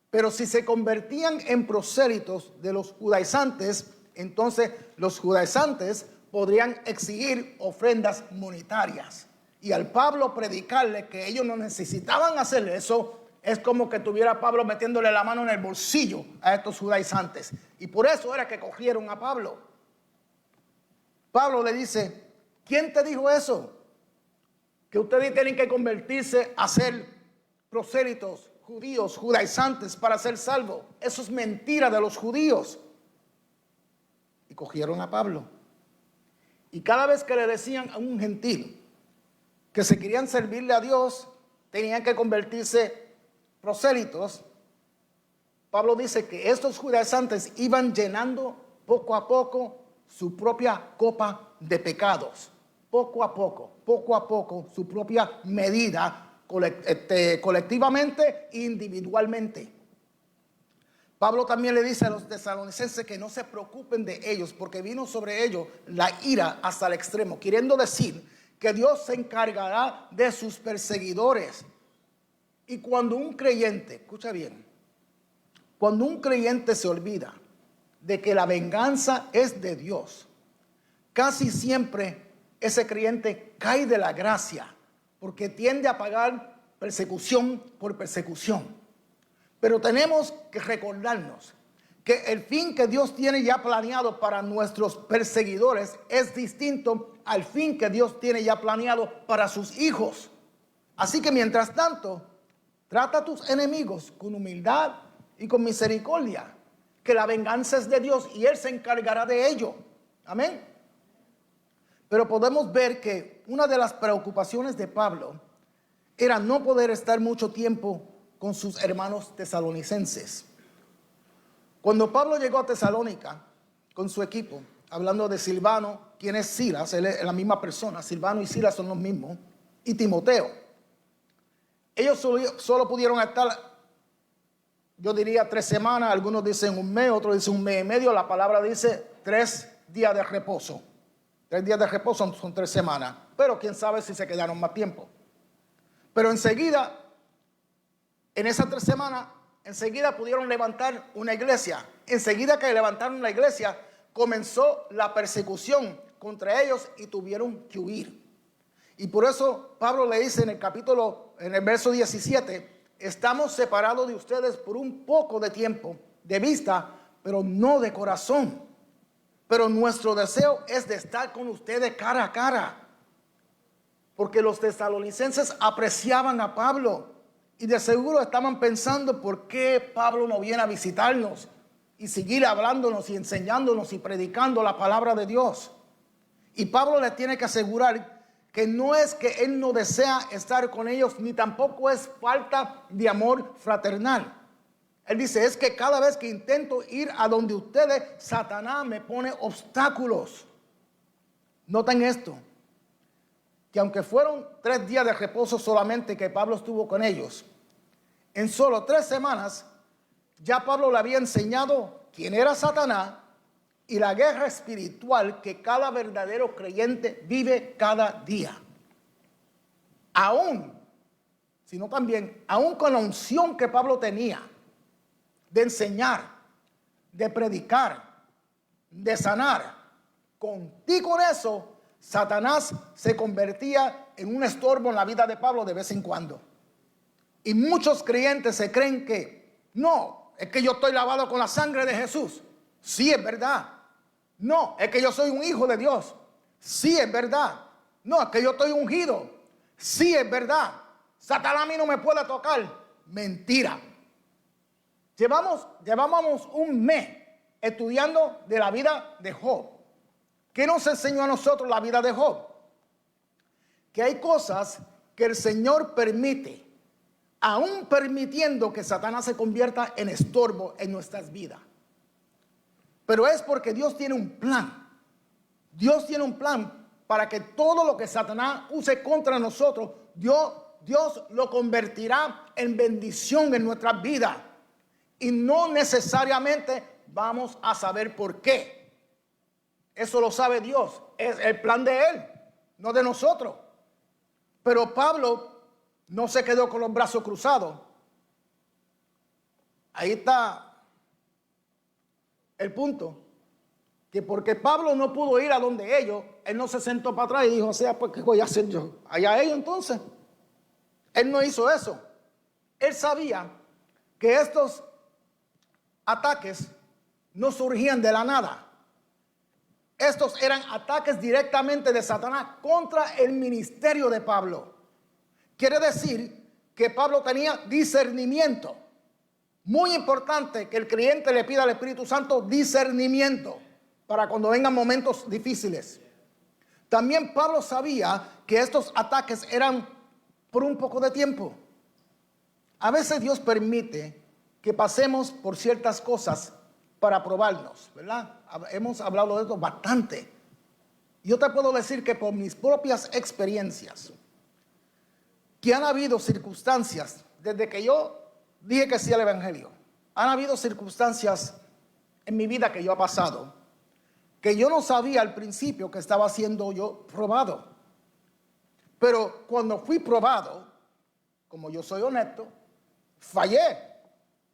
pero si se convertían en prosélitos de los judaizantes, entonces los judaizantes podrían exigir ofrendas monetarias. Y al Pablo predicarle que ellos no necesitaban hacer eso, es como que tuviera Pablo metiéndole la mano en el bolsillo a estos judaizantes. Y por eso era que cogieron a Pablo. Pablo le dice: ¿quién te dijo eso? Que ustedes tienen que convertirse a ser prosélitos, judíos, judaizantes para ser salvos. Eso es mentira de los judíos. Y cogieron a Pablo. Y cada vez que le decían a un gentil que se querían servirle a Dios, tenían que convertirse prosélitos, Pablo dice que estos judaizantes iban llenando poco a poco su propia copa de pecados. Poco a poco, su propia medida, colectivamente e individualmente. Pablo también le dice a los tesalonicenses que no se preocupen de ellos, porque vino sobre ellos la ira hasta el extremo, queriendo decir que Dios se encargará de sus perseguidores. Y cuando un creyente, escucha bien, cuando un creyente se olvida de que la venganza es de Dios, casi siempre ese creyente cae de la gracia, porque tiende a pagar persecución por persecución. Pero tenemos que recordarnos que el fin que Dios tiene ya planeado para nuestros perseguidores es distinto al fin que Dios tiene ya planeado para sus hijos. Así que mientras tanto, trata a tus enemigos con humildad y con misericordia, que la venganza es de Dios y Él se encargará de ello. Amén. Pero podemos ver que una de las preocupaciones de Pablo era no poder estar mucho tiempo con sus hermanos tesalonicenses. Cuando Pablo llegó a Tesalónica con su equipo, hablando de Silvano, quien es Silas, él es la misma persona, Silvano y Silas son los mismos, y Timoteo, ellos solo pudieron estar, yo diría 3 semanas, algunos dicen un mes, otros dicen un mes y medio, la palabra dice 3 días de reposo. 3 días de reposo son 3 semanas, pero quién sabe si se quedaron más tiempo. Pero enseguida, en esas 3 semanas, enseguida pudieron levantar una iglesia. Enseguida que levantaron la iglesia, comenzó la persecución contra ellos y tuvieron que huir. Y por eso Pablo le dice en el verso 17, estamos separados de ustedes por un poco de tiempo, de vista, pero no de corazón. Pero nuestro deseo es de estar con ustedes cara a cara. Porque los tesalonicenses apreciaban a Pablo y de seguro estaban pensando por qué Pablo no viene a visitarnos y seguir hablándonos y enseñándonos y predicando la palabra de Dios. Y Pablo les tiene que asegurar que no es que él no desea estar con ellos, ni tampoco es falta de amor fraternal. Él dice, es que cada vez que intento ir a donde ustedes, Satanás me pone obstáculos. Noten esto, que aunque fueron 3 días de reposo solamente que Pablo estuvo con ellos, en solo 3 semanas ya Pablo le había enseñado quién era Satanás y la guerra espiritual que cada verdadero creyente vive cada día. Aún, sino también, aún con la unción que Pablo tenía de enseñar, de predicar, de sanar, contigo con eso, Satanás se convertía en un estorbo en la vida de Pablo de vez en cuando. Y muchos creyentes se creen que, no, es que yo estoy lavado con la sangre de Jesús. Sí, es verdad. No, es que yo soy un hijo de Dios. Sí, es verdad. No, es que yo estoy ungido. Sí, es verdad. Satanás a mí no me puede tocar. Mentira. Llevábamos un mes estudiando de la vida de Job. ¿Qué nos enseñó a nosotros la vida de Job? Que hay cosas que el Señor permite, aún permitiendo que Satanás se convierta en estorbo en nuestras vidas. Pero es porque Dios tiene un plan. Dios tiene un plan para que todo lo que Satanás use contra nosotros, Dios lo convertirá en bendición en nuestras vidas. Y no necesariamente vamos a saber por qué. Eso lo sabe Dios. Es el plan de Él, no de nosotros. Pero Pablo no se quedó con los brazos cruzados. Ahí está el punto, que porque Pablo no pudo ir a donde ellos, él no se sentó para atrás y dijo, o sea, pues ¿qué voy a hacer yo? Allá ellos entonces. Él no hizo eso. Él sabía que estos ataques no surgían de la nada. Estos eran ataques directamente de Satanás contra el ministerio de Pablo. Quiere decir que Pablo tenía discernimiento. Muy importante que el creyente le pida al Espíritu Santo discernimiento para cuando vengan momentos difíciles. También Pablo sabía que estos ataques eran por un poco de tiempo. A veces Dios permite que pasemos por ciertas cosas para probarnos, ¿verdad? Hemos hablado de esto bastante. Yo te puedo decir que por mis propias experiencias, que han habido circunstancias desde que yo dije que sí al Evangelio. Han habido circunstancias en mi vida que yo he pasado, que yo no sabía al principio que estaba siendo yo probado. Pero cuando fui probado, como yo soy honesto, fallé,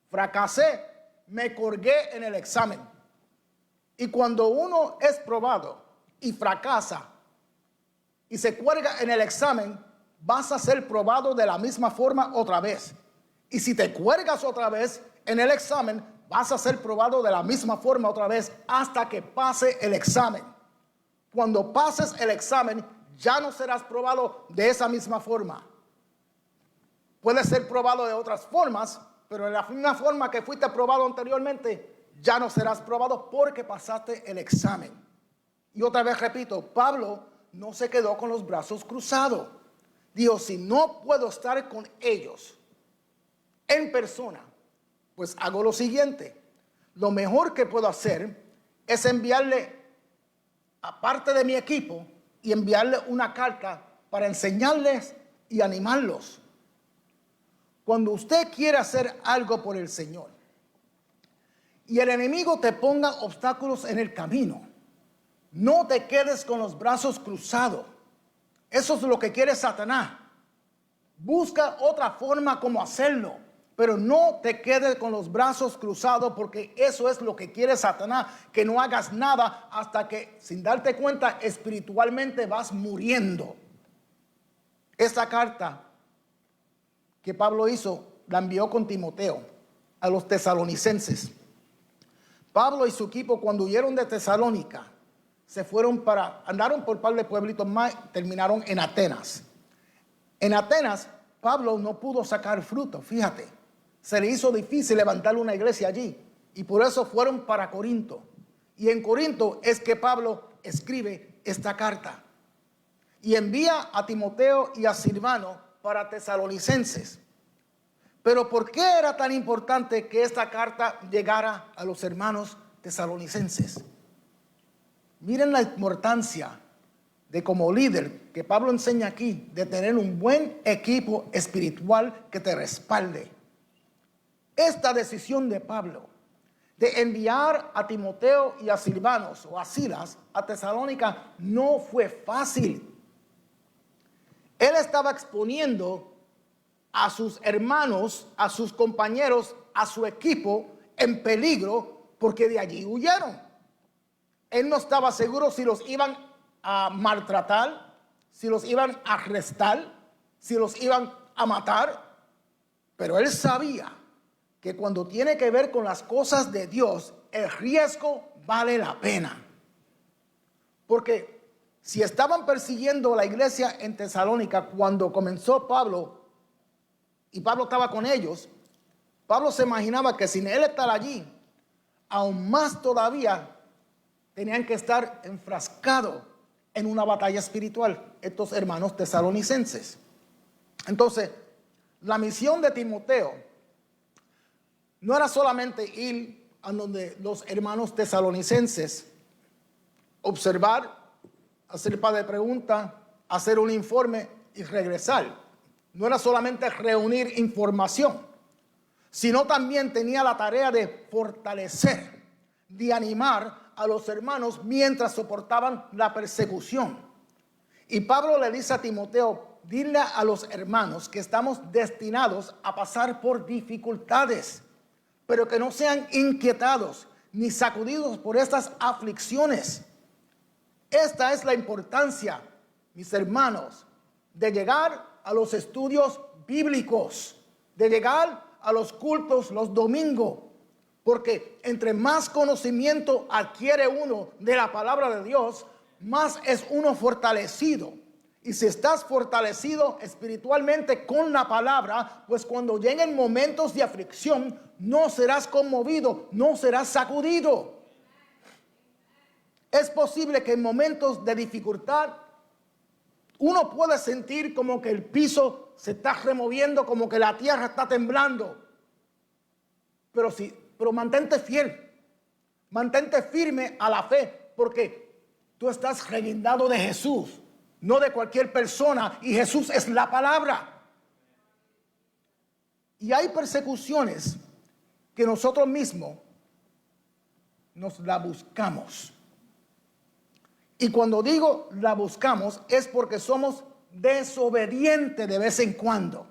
fracasé, me colgué en el examen. Y cuando uno es probado y fracasa y se cuelga en el examen, vas a ser probado de la misma forma otra vez. Y si te cuelgas otra vez en el examen, vas a ser probado de la misma forma otra vez hasta que pase el examen. Cuando pases el examen, ya no serás probado de esa misma forma. Puedes ser probado de otras formas, pero de la misma forma que fuiste probado anteriormente, ya no serás probado porque pasaste el examen. Y otra vez repito, Pablo no se quedó con los brazos cruzados. Dijo, si no puedo estar con ellos en persona, pues hago lo siguiente. Lo mejor que puedo hacer es enviarle a parte de mi equipo y enviarle una carta para enseñarles y animarlos. Cuando usted quiere hacer algo por el Señor y el enemigo te ponga obstáculos en el camino, no te quedes con los brazos cruzados. Eso es lo que quiere Satanás. Busca otra forma como hacerlo, pero no te quedes con los brazos cruzados, porque eso es lo que quiere Satanás, que no hagas nada hasta que, sin darte cuenta, espiritualmente vas muriendo. Esta carta que Pablo hizo, la envió con Timoteo a los tesalonicenses. Pablo y su equipo, cuando huyeron de Tesalónica, andaron por un par de pueblitos más, terminaron en Atenas. En Atenas, Pablo no pudo sacar fruto, fíjate. Se le hizo difícil levantar una iglesia allí, y por eso fueron para Corinto. Y en Corinto es que Pablo escribe esta carta. Y envía a Timoteo y a Silvano para tesalonicenses. Pero ¿por qué era tan importante que esta carta llegara a los hermanos tesalonicenses? Miren la importancia de, como líder, que Pablo enseña aquí, de tener un buen equipo espiritual que te respalde. Esta decisión de Pablo de enviar a Timoteo y a Silvanos o a Silas a Tesalónica no fue fácil. Él estaba exponiendo a sus hermanos, a sus compañeros, a su equipo en peligro, porque de allí huyeron. Él no estaba seguro si los iban a maltratar, si los iban a arrestar, si los iban a matar, pero él sabía que cuando tiene que ver con las cosas de Dios, el riesgo vale la pena. Porque si estaban persiguiendo a la iglesia en Tesalónica cuando comenzó Pablo, y Pablo estaba con ellos, Pablo se imaginaba que sin él estar allí, aún más todavía tenían que estar enfrascados en una batalla espiritual, estos hermanos tesalonicenses. Entonces, la misión de Timoteo no era solamente ir a donde los hermanos tesalonicenses, observar, hacer un par de preguntas, hacer un informe y regresar. No era solamente reunir información, sino también tenía la tarea de fortalecer, de animar a los hermanos mientras soportaban la persecución. Y Pablo le dice a Timoteo, dile a los hermanos que estamos destinados a pasar por dificultades, pero que no sean inquietados ni sacudidos por estas aflicciones. Esta es la importancia, mis hermanos, de llegar a los estudios bíblicos, de llegar a los cultos los domingos, porque entre más conocimiento adquiere uno de la palabra de Dios, más es uno fortalecido. Y si estás fortalecido espiritualmente con la palabra, pues cuando lleguen momentos de aflicción, no serás conmovido, no serás sacudido. Es posible que en momentos de dificultad uno puede sentir como que el piso se está removiendo, como que la tierra está temblando. Pero mantente fiel, mantente firme a la fe, porque tú estás reguindado de Jesús, no de cualquier persona, y Jesús es la palabra. Y hay persecuciones que nosotros mismos nos la buscamos. Y cuando digo la buscamos es porque somos desobedientes de vez en cuando.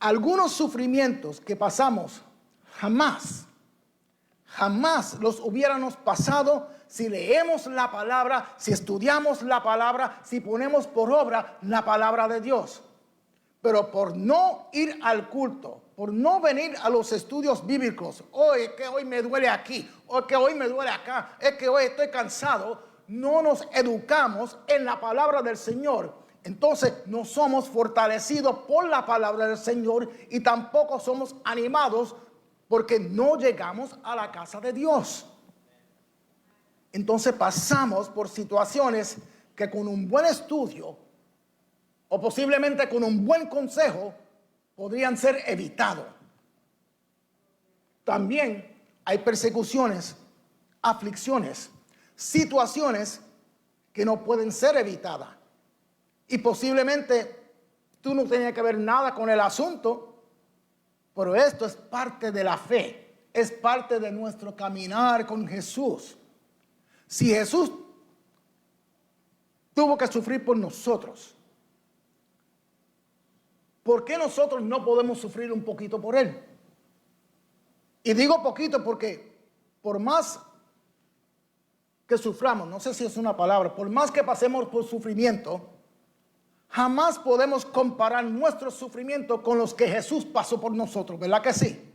algunos sufrimientos que pasamos jamás los hubiéramos pasado si leemos la palabra, si estudiamos la palabra, si ponemos por obra la palabra de Dios. Pero por no ir al culto, por no venir a los estudios bíblicos, es que hoy me duele aquí, es que hoy me duele acá, es que hoy estoy cansado, no nos educamos en la palabra del Señor. Entonces no somos fortalecidos por la palabra del Señor y tampoco somos animados porque no llegamos a la casa de Dios. Entonces pasamos por situaciones que con un buen estudio o posiblemente con un buen consejo podrían ser evitados. También hay persecuciones, aflicciones, situaciones que no pueden ser evitadas. Y posiblemente tú no tenías que ver nada con el asunto, pero esto es parte de la fe, es parte de nuestro caminar con Jesús. Si Jesús tuvo que sufrir por nosotros, ¿por qué nosotros no podemos sufrir un poquito por Él? Y digo poquito porque por más que suframos, no sé si es una palabra, por más que pasemos por sufrimiento, jamás podemos comparar nuestro sufrimiento con los que Jesús pasó por nosotros, ¿verdad que sí?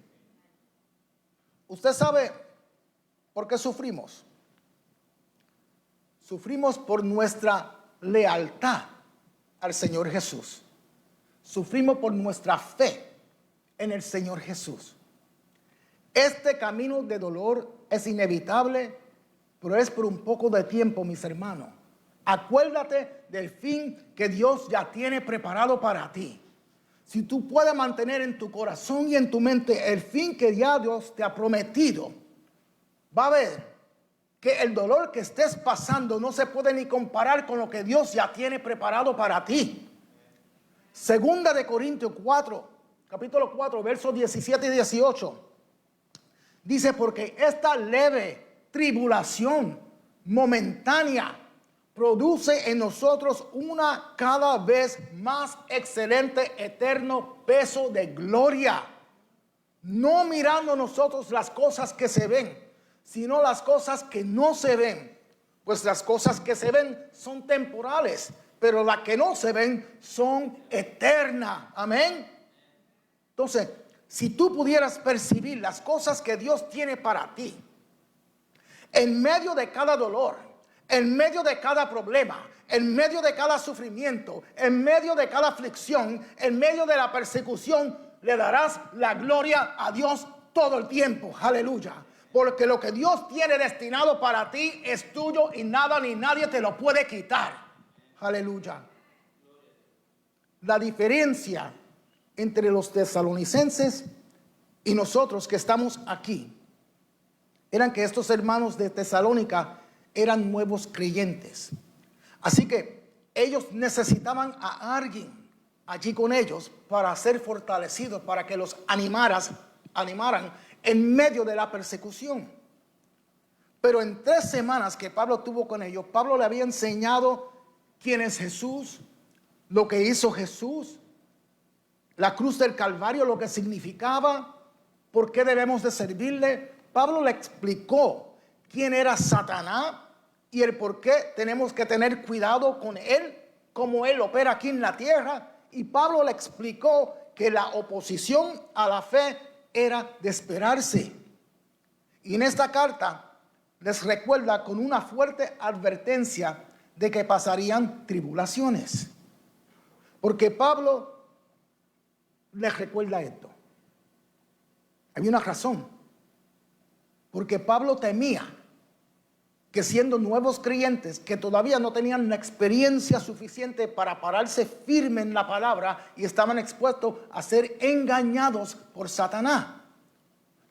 ¿Usted sabe por qué sufrimos? Sufrimos por nuestra lealtad al Señor Jesús. Sufrimos por nuestra fe en el Señor Jesús. Este camino de dolor es inevitable, pero es por un poco de tiempo, mis hermanos. Acuérdate del fin que Dios ya tiene preparado para ti. Si tú puedes mantener en tu corazón y en tu mente el fin que ya Dios te ha prometido, va a ver que el dolor que estés pasando no se puede ni comparar con lo que Dios ya tiene preparado para ti. Segunda de Corintios 4, capítulo 4, versos 17 y 18. Dice, porque esta leve tribulación momentánea produce en nosotros una cada vez más excelente, eterno peso de gloria. No mirando nosotros las cosas que se ven, sino las cosas que no se ven. Pues las cosas que se ven son temporales, pero las que no se ven son eternas. Amén. Entonces, si tú pudieras percibir las cosas que Dios tiene para ti, en medio de cada dolor, en medio de cada problema, en medio de cada sufrimiento, en medio de cada aflicción, en medio de la persecución, le darás la gloria a Dios todo el tiempo. Aleluya. Porque lo que Dios tiene destinado para ti es tuyo y nada ni nadie te lo puede quitar. Aleluya. La diferencia entre los tesalonicenses y nosotros que estamos aquí eran que estos hermanos de Tesalónica eran nuevos creyentes. Así que ellos necesitaban a alguien allí con ellos para ser fortalecidos, para que los animaran en medio de la persecución. Pero en 3 semanas que Pablo tuvo con ellos, Pablo le había enseñado quién es Jesús, lo que hizo Jesús, la cruz del Calvario, lo que significaba, por qué debemos de servirle. Pablo le explicó quién era Satanás y el por qué tenemos que tener cuidado con él, cómo él opera aquí en la tierra. Y Pablo le explicó que la oposición a la fe era de esperarse. Y en esta carta les recuerda con una fuerte advertencia de que pasarían tribulaciones. Porque Pablo les recuerda esto. Había una razón. Porque Pablo temía que siendo nuevos creyentes que todavía no tenían la experiencia suficiente para pararse firme en la palabra y estaban expuestos a ser engañados por Satanás.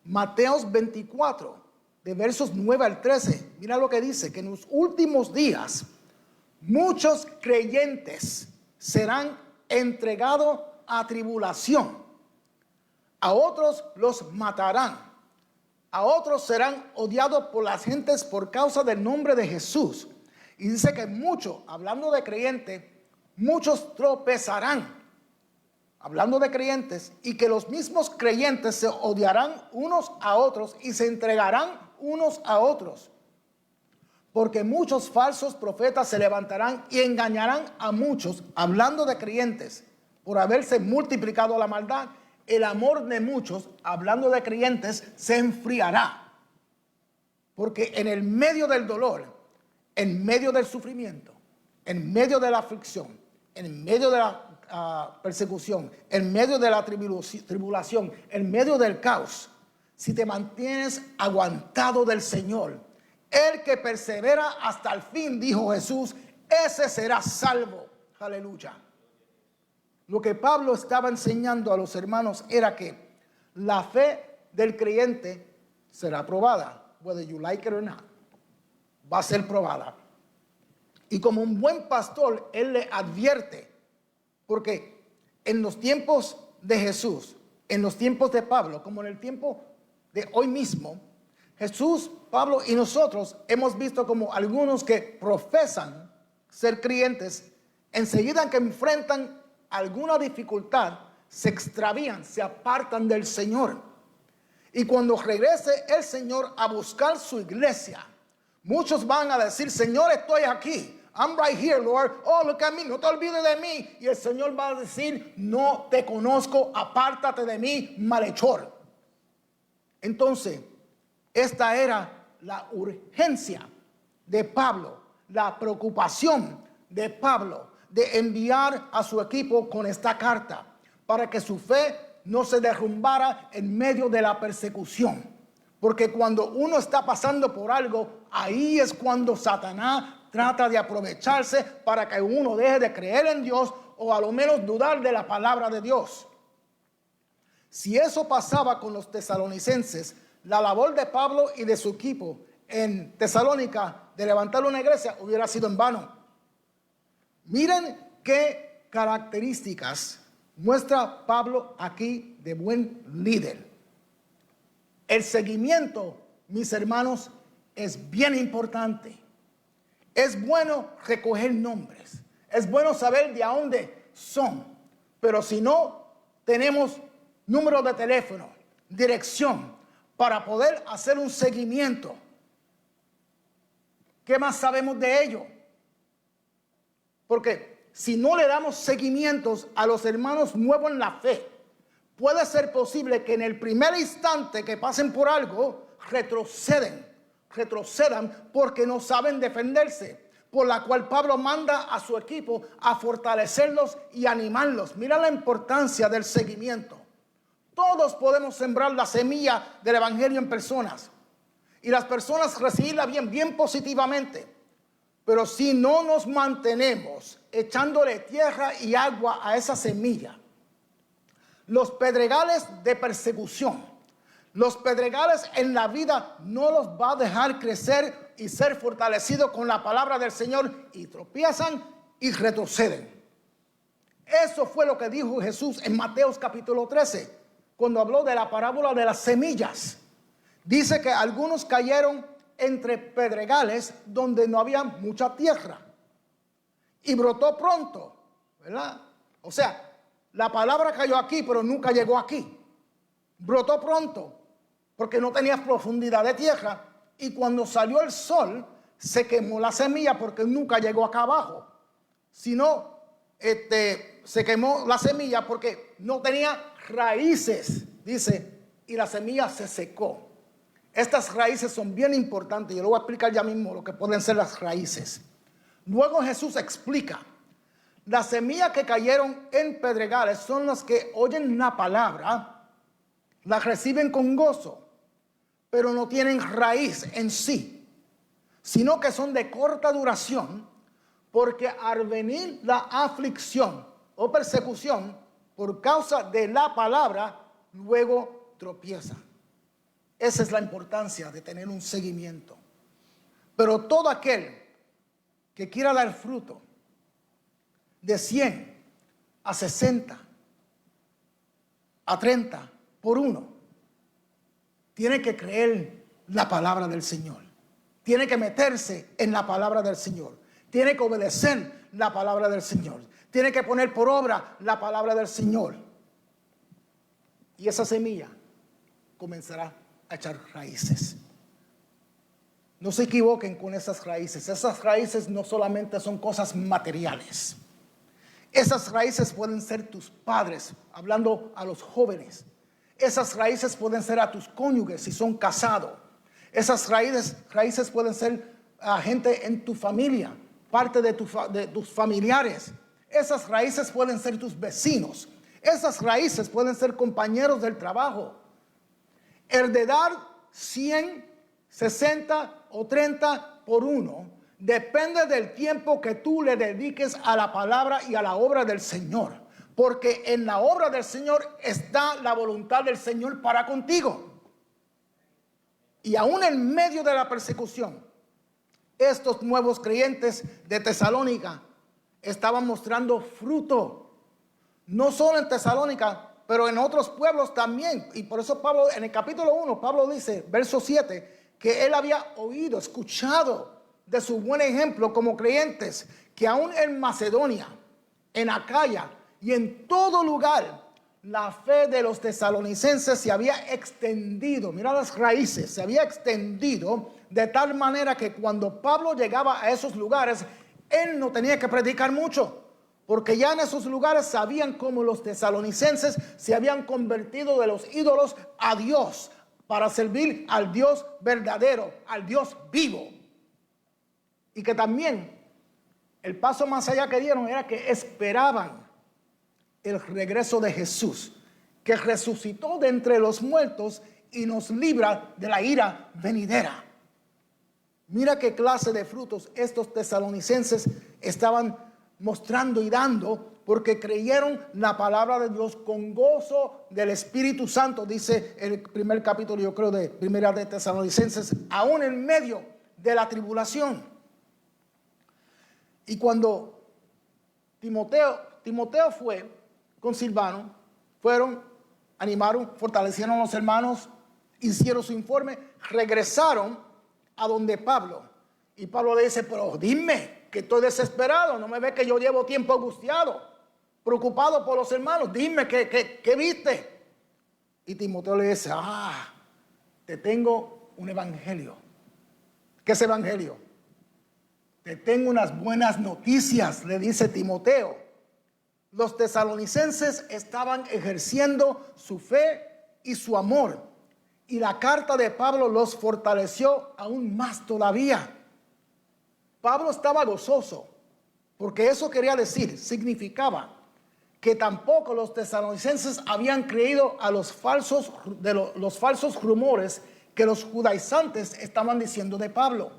Mateo 24, de versos 9 al 13, mira lo que dice, que en los últimos días muchos creyentes serán entregados a tribulación, a otros los matarán, a otros serán odiados por las gentes por causa del nombre de Jesús. Y dice que muchos, hablando de creyentes, muchos tropezarán. hablando de creyentes, y que los mismos creyentes se odiarán unos a otros y se entregarán unos a otros. Porque muchos falsos profetas se levantarán y engañarán a muchos, hablando de creyentes, por haberse multiplicado la maldad. El amor de muchos, hablando de creyentes, se enfriará. Porque en el medio del dolor, en medio del sufrimiento, en medio de la aflicción, en medio de la persecución, en medio de la tribulación, en medio del caos, si te mantienes aguantado del Señor, el que persevera hasta el fin, dijo Jesús, ese será salvo. Aleluya. Lo que Pablo estaba enseñando a los hermanos era que la fe del creyente será probada, whether you like it or not. Va a ser probada. Y como un buen pastor, él le advierte, porque en los tiempos de Jesús, en los tiempos de Pablo, como en el tiempo de hoy mismo, Jesús, Pablo y nosotros hemos visto como algunos que profesan ser creyentes, enseguida que enfrentan alguna dificultad, se extravían, se apartan del Señor. Y cuando regrese el Señor a buscar su iglesia, muchos van a decir, Señor, estoy aquí. I'm right here, Lord. Oh, look at me. No te olvides de mí. Y el Señor va a decir, no te conozco, apártate de mí, malhechor. Entonces, esta era la urgencia de Pablo, la preocupación de Pablo de enviar a su equipo con esta carta para que su fe no se derrumbara en medio de la persecución. Porque cuando uno está pasando por algo, ahí es cuando Satanás trata de aprovecharse para que uno deje de creer en Dios o a lo menos dudar de la palabra de Dios. Si eso pasaba con los tesalonicenses, la labor de Pablo y de su equipo en Tesalónica de levantar una iglesia hubiera sido en vano. Miren qué características muestra Pablo aquí de buen líder. El seguimiento, mis hermanos, es bien importante. Es bueno recoger nombres. Es bueno saber de dónde son. Pero si no tenemos número de teléfono, dirección, para poder hacer un seguimiento, ¿qué más sabemos de ello? Porque si no le damos seguimientos a los hermanos nuevos en la fe, puede ser posible que en el primer instante que pasen por algo, retrocedan porque no saben defenderse. Por la cual Pablo manda a su equipo a fortalecerlos y animarlos. Mira la importancia del seguimiento. Todos podemos sembrar la semilla del evangelio en personas. Y las personas recibirla bien positivamente. Pero si no nos mantenemos echándole tierra y agua a esa semilla, los pedregales de persecución, los pedregales en la vida no los va a dejar crecer y ser fortalecidos con la palabra del Señor, y tropiezan y retroceden. Eso fue lo que dijo Jesús en Mateo capítulo 13, cuando habló de la parábola de las semillas. Dice que algunos cayeron entre pedregales donde no había mucha tierra y brotó pronto, ¿verdad? O sea, la palabra cayó aquí, pero nunca llegó aquí. Brotó pronto porque no tenía profundidad de tierra, y cuando salió el sol se quemó la semilla porque nunca llegó acá abajo, sino se quemó la semilla porque no tenía raíces, dice, y la semilla se secó. Estas raíces son bien importantes. Yo lo voy a explicar ya mismo lo que pueden ser las raíces. Luego Jesús explica, las semillas que cayeron en pedregales son las que oyen la palabra, la reciben con gozo, pero no tienen raíz en sí, sino que son de corta duración, porque al venir la aflicción o persecución por causa de la palabra, luego tropiezan. Esa es la importancia de tener un seguimiento. Pero todo aquel que quiera dar fruto de 100 a 60 a 30 por uno, tiene que creer la palabra del Señor. Tiene que meterse en la palabra del Señor. Tiene que obedecer la palabra del Señor. Tiene que poner por obra la palabra del Señor. y esa semilla comenzará a echar raíces. No se equivoquen con esas raíces. Esas raíces no solamente son cosas materiales. Esas raíces pueden ser tus padres, hablando a los jóvenes. Esas raíces pueden ser a tus cónyuges si son casados. Esas raíces pueden ser a gente en tu familia, parte de tus familiares. Esas raíces pueden ser tus vecinos. Esas raíces pueden ser compañeros del trabajo. El de dar 100, 60 o 30 por uno depende del tiempo que tú le dediques a la palabra y a la obra del Señor. Porque en la obra del Señor está la voluntad del Señor para contigo. Y aún en medio de la persecución, estos nuevos creyentes de Tesalónica estaban mostrando fruto. No solo en Tesalónica, pero en otros pueblos también. Y por eso Pablo, en el capítulo 1, Pablo dice, verso 7, que él había oído, escuchado de su buen ejemplo como creyentes, que aún en Macedonia, en Acaya y en todo lugar, la fe de los tesalonicenses se había extendido. Mira las raíces, se había extendido de tal manera que cuando Pablo llegaba a esos lugares, él no tenía que predicar mucho. Porque ya en esos lugares sabían cómo los tesalonicenses se habían convertido de los ídolos a Dios para servir al Dios verdadero, al Dios vivo. Y que también el paso más allá que dieron era que esperaban el regreso de Jesús, que resucitó de entre los muertos y nos libra de la ira venidera. Mira qué clase de frutos estos tesalonicenses estaban mostrando y dando, porque creyeron la palabra de Dios con gozo del Espíritu Santo, dice el primer capítulo, yo creo, de Primera de Tesalonicenses, aún en medio de la tribulación. Y cuando Timoteo fue con Silvano, fueron, animaron, fortalecieron a los hermanos, hicieron su informe, regresaron a donde Pablo. Y Pablo le dice, pero dime, que estoy desesperado, no me ve que yo llevo tiempo angustiado, preocupado por los hermanos, dime ¿qué viste? Y Timoteo le dice, te tengo un evangelio. ¿Qué es evangelio? Te tengo unas buenas noticias, le dice Timoteo. Los tesalonicenses estaban ejerciendo su fe y su amor, y la carta de Pablo los fortaleció aún más todavía. Pablo estaba gozoso, porque eso quería decir, significaba que tampoco los tesalonicenses habían creído a los falsos rumores que los judaizantes estaban diciendo de Pablo.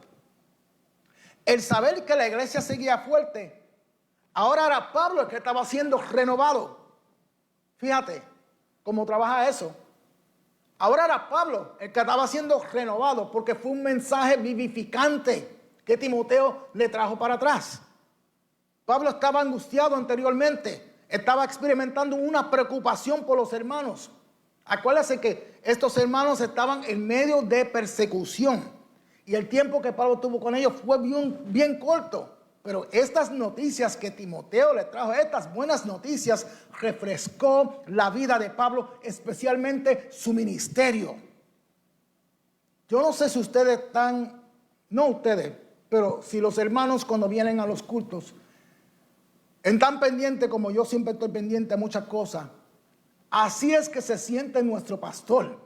El saber que la iglesia seguía fuerte, ahora era Pablo el que estaba siendo renovado. Fíjate cómo trabaja eso. Ahora era Pablo el que estaba siendo renovado, porque fue un mensaje vivificante que Timoteo le trajo para atrás. Pablo estaba angustiado anteriormente, estaba experimentando una preocupación por los hermanos. Acuérdense que estos hermanos estaban en medio de persecución y el tiempo que Pablo tuvo con ellos fue bien corto. Pero estas noticias que Timoteo le trajo, estas buenas noticias, refrescó la vida de Pablo, especialmente su ministerio. Yo no sé si ustedes están, no ustedes, pero si los hermanos cuando vienen a los cultos están pendientes como yo siempre estoy pendiente a muchas cosas. Así es que se siente nuestro pastor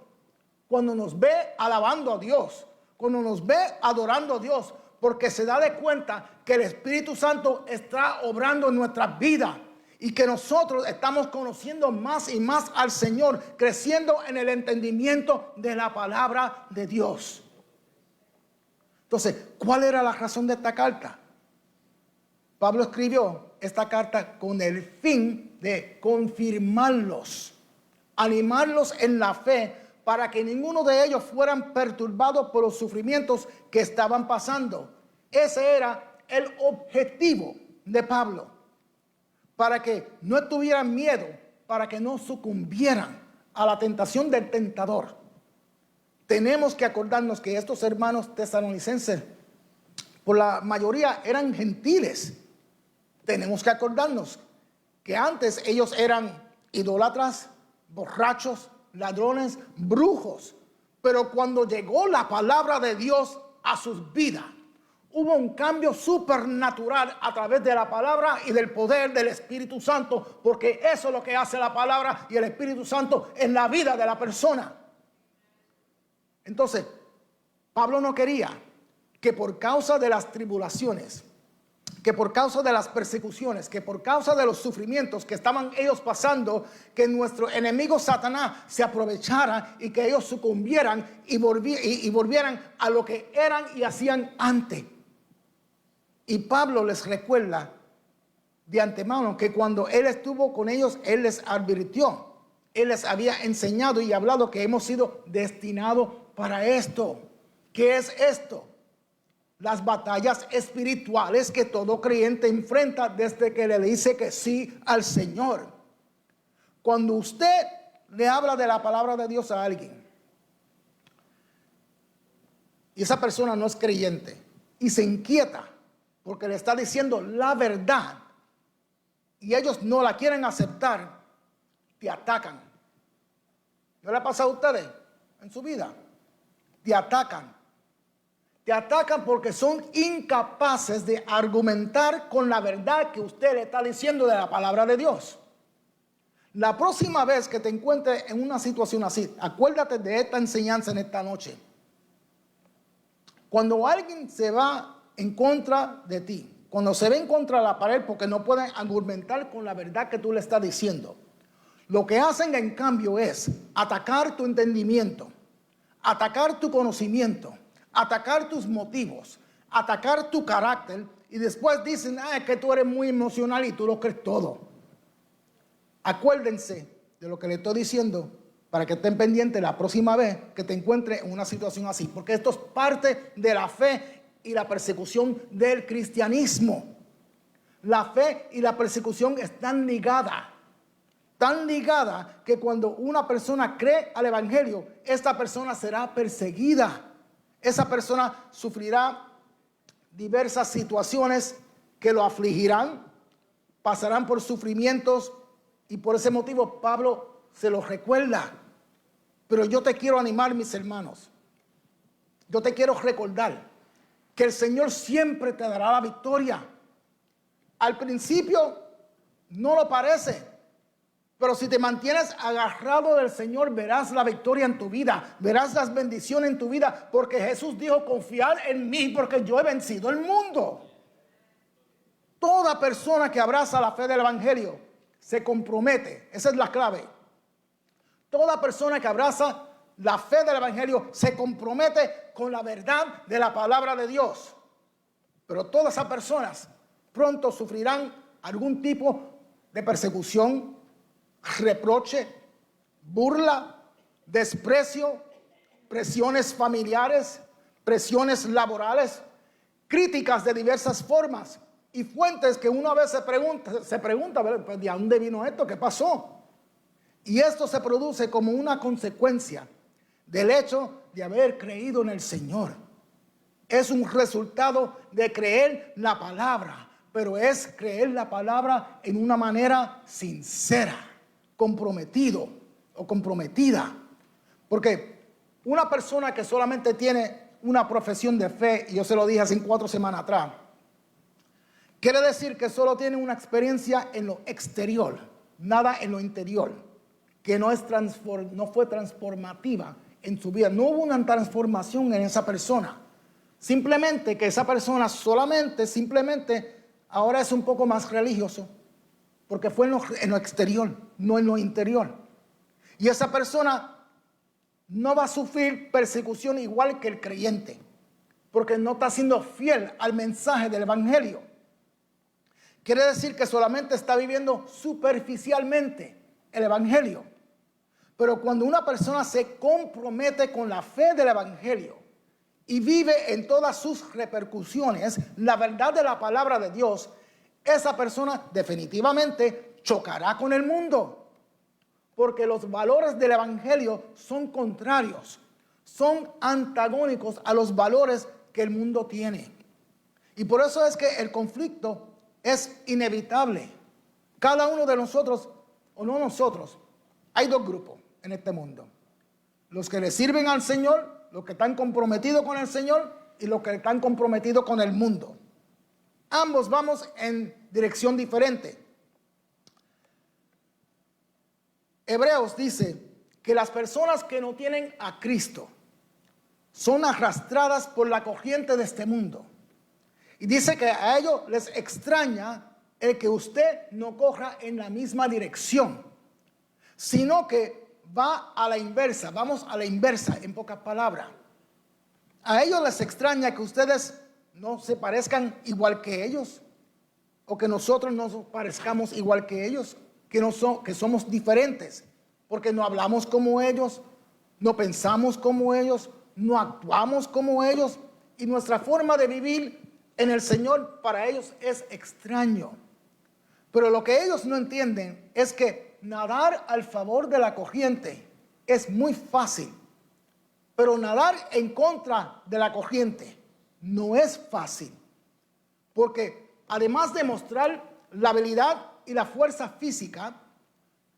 cuando nos ve alabando a Dios, cuando nos ve adorando a Dios, porque se da de cuenta que el Espíritu Santo está obrando en nuestras vidas y que nosotros estamos conociendo más y más al Señor, creciendo en el entendimiento de la palabra de Dios. Entonces, ¿cuál era la razón de esta carta? Pablo escribió esta carta con el fin de confirmarlos, animarlos en la fe para que ninguno de ellos fueran perturbados por los sufrimientos que estaban pasando. Ese era el objetivo de Pablo, para que no tuvieran miedo, para que no sucumbieran a la tentación del tentador. Tenemos que acordarnos que estos hermanos tesalonicenses, por la mayoría, eran gentiles. Tenemos que acordarnos que antes ellos eran idólatras, borrachos, ladrones, brujos. Pero cuando llegó la palabra de Dios a sus vidas, hubo un cambio supernatural a través de la palabra y del poder del Espíritu Santo, porque eso es lo que hace la palabra y el Espíritu Santo en la vida de la persona. Entonces, Pablo no quería que por causa de las tribulaciones, que por causa de las persecuciones, que por causa de los sufrimientos que estaban ellos pasando, que nuestro enemigo Satanás se aprovechara y que ellos sucumbieran y volvieran a lo que eran y hacían antes. Y Pablo les recuerda de antemano que cuando él estuvo con ellos, él les advirtió, él les había enseñado y hablado que hemos sido destinados para esto. ¿Qué es esto? Las batallas espirituales que todo creyente enfrenta desde que le dice que sí al Señor. Cuando usted le habla de la palabra de Dios a alguien y esa persona no es creyente y se inquieta porque le está diciendo la verdad y ellos no la quieren aceptar, te atacan. ¿No le ha pasado a ustedes en su vida? Te atacan. Te atacan porque son incapaces de argumentar con la verdad que usted le está diciendo de la palabra de Dios. La próxima vez que te encuentres en una situación así, acuérdate de esta enseñanza en esta noche. Cuando alguien se va en contra de ti, cuando se ve en contra de la pared porque no pueden argumentar con la verdad que tú le estás diciendo, lo que hacen en cambio es atacar tu entendimiento, atacar tu conocimiento, atacar tus motivos, atacar tu carácter y después dicen, es que tú eres muy emocional y tú lo crees todo. Acuérdense de lo que le estoy diciendo para que estén pendientes la próxima vez que te encuentres en una situación así, porque esto es parte de la fe y la persecución del cristianismo. La fe y la persecución están ligadas. Tan ligada que cuando una persona cree al evangelio, esta persona será perseguida. Esa persona sufrirá diversas situaciones que lo afligirán, pasarán por sufrimientos y por ese motivo Pablo se los recuerda. Pero yo te quiero animar, mis hermanos. Yo te quiero recordar que el Señor siempre te dará la victoria. Al principio no lo parece. Pero si te mantienes agarrado del Señor, verás la victoria en tu vida, verás las bendiciones en tu vida, porque Jesús dijo, confiad en mí, porque yo he vencido el mundo. Toda persona que abraza la fe del evangelio se compromete, esa es la clave. Toda persona que abraza la fe del evangelio se compromete con la verdad de la palabra de Dios. Pero todas esas personas pronto sufrirán algún tipo de persecución, reproche, burla, desprecio, presiones familiares, presiones laborales, críticas de diversas formas y fuentes que uno a veces se pregunta, ¿de dónde vino esto? ¿Qué pasó? Y esto se produce como una consecuencia del hecho de haber creído en el Señor. Es un resultado de creer la palabra, pero es creer la palabra en una manera sincera, comprometido o comprometida. Porque una persona que solamente tiene una profesión de fe, y yo se lo dije hace 4 semanas atrás, quiere decir que solo tiene una experiencia en lo exterior, nada en lo interior, que no fue transformativa en su vida. No hubo una transformación en esa persona. Simplemente que esa persona simplemente ahora es un poco más religioso, porque fue en lo exterior, no en lo interior. Y esa persona no va a sufrir persecución igual que el creyente, porque no está siendo fiel al mensaje del evangelio. Quiere decir que solamente está viviendo superficialmente el evangelio. Pero cuando una persona se compromete con la fe del evangelio y vive en todas sus repercusiones la verdad de la palabra de Dios, esa persona definitivamente chocará con el mundo, porque los valores del evangelio son contrarios, son antagónicos a los valores que el mundo tiene. Y por eso es que el conflicto es inevitable. Cada uno de nosotros, o no nosotros, hay 2 grupos. en este mundo. Los que le sirven al Señor, los que están comprometidos con el Señor y los que están comprometidos con el mundo. Ambos vamos en dirección diferente. Hebreos dice que las personas que no tienen a Cristo son arrastradas por la corriente de este mundo. Y dice que a ellos les extraña el que usted no corra en la misma dirección, sino que va a la inversa, vamos a la inversa, en pocas palabras. A ellos les extraña que ustedes no se parezcan igual que ellos, o que nosotros no parezcamos igual que ellos, que somos diferentes, porque no hablamos como ellos, no pensamos como ellos, no actuamos como ellos, y nuestra forma de vivir en el Señor para ellos es extraño. Pero lo que ellos no entienden es que nadar al favor de la corriente es muy fácil, pero nadar en contra de la corriente no es fácil, porque además de mostrar la habilidad y la fuerza física,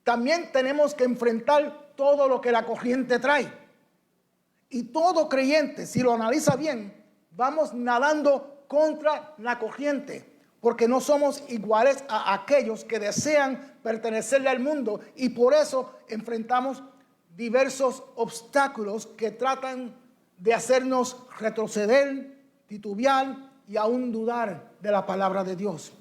también tenemos que enfrentar todo lo que la corriente trae. Y todo creyente, si lo analiza bien, vamos nadando contra la corriente, porque no somos iguales a aquellos que desean pertenecerle al mundo, y por eso enfrentamos diversos obstáculos que tratan de hacernos retroceder, titubear y aún dudar de la palabra de Dios.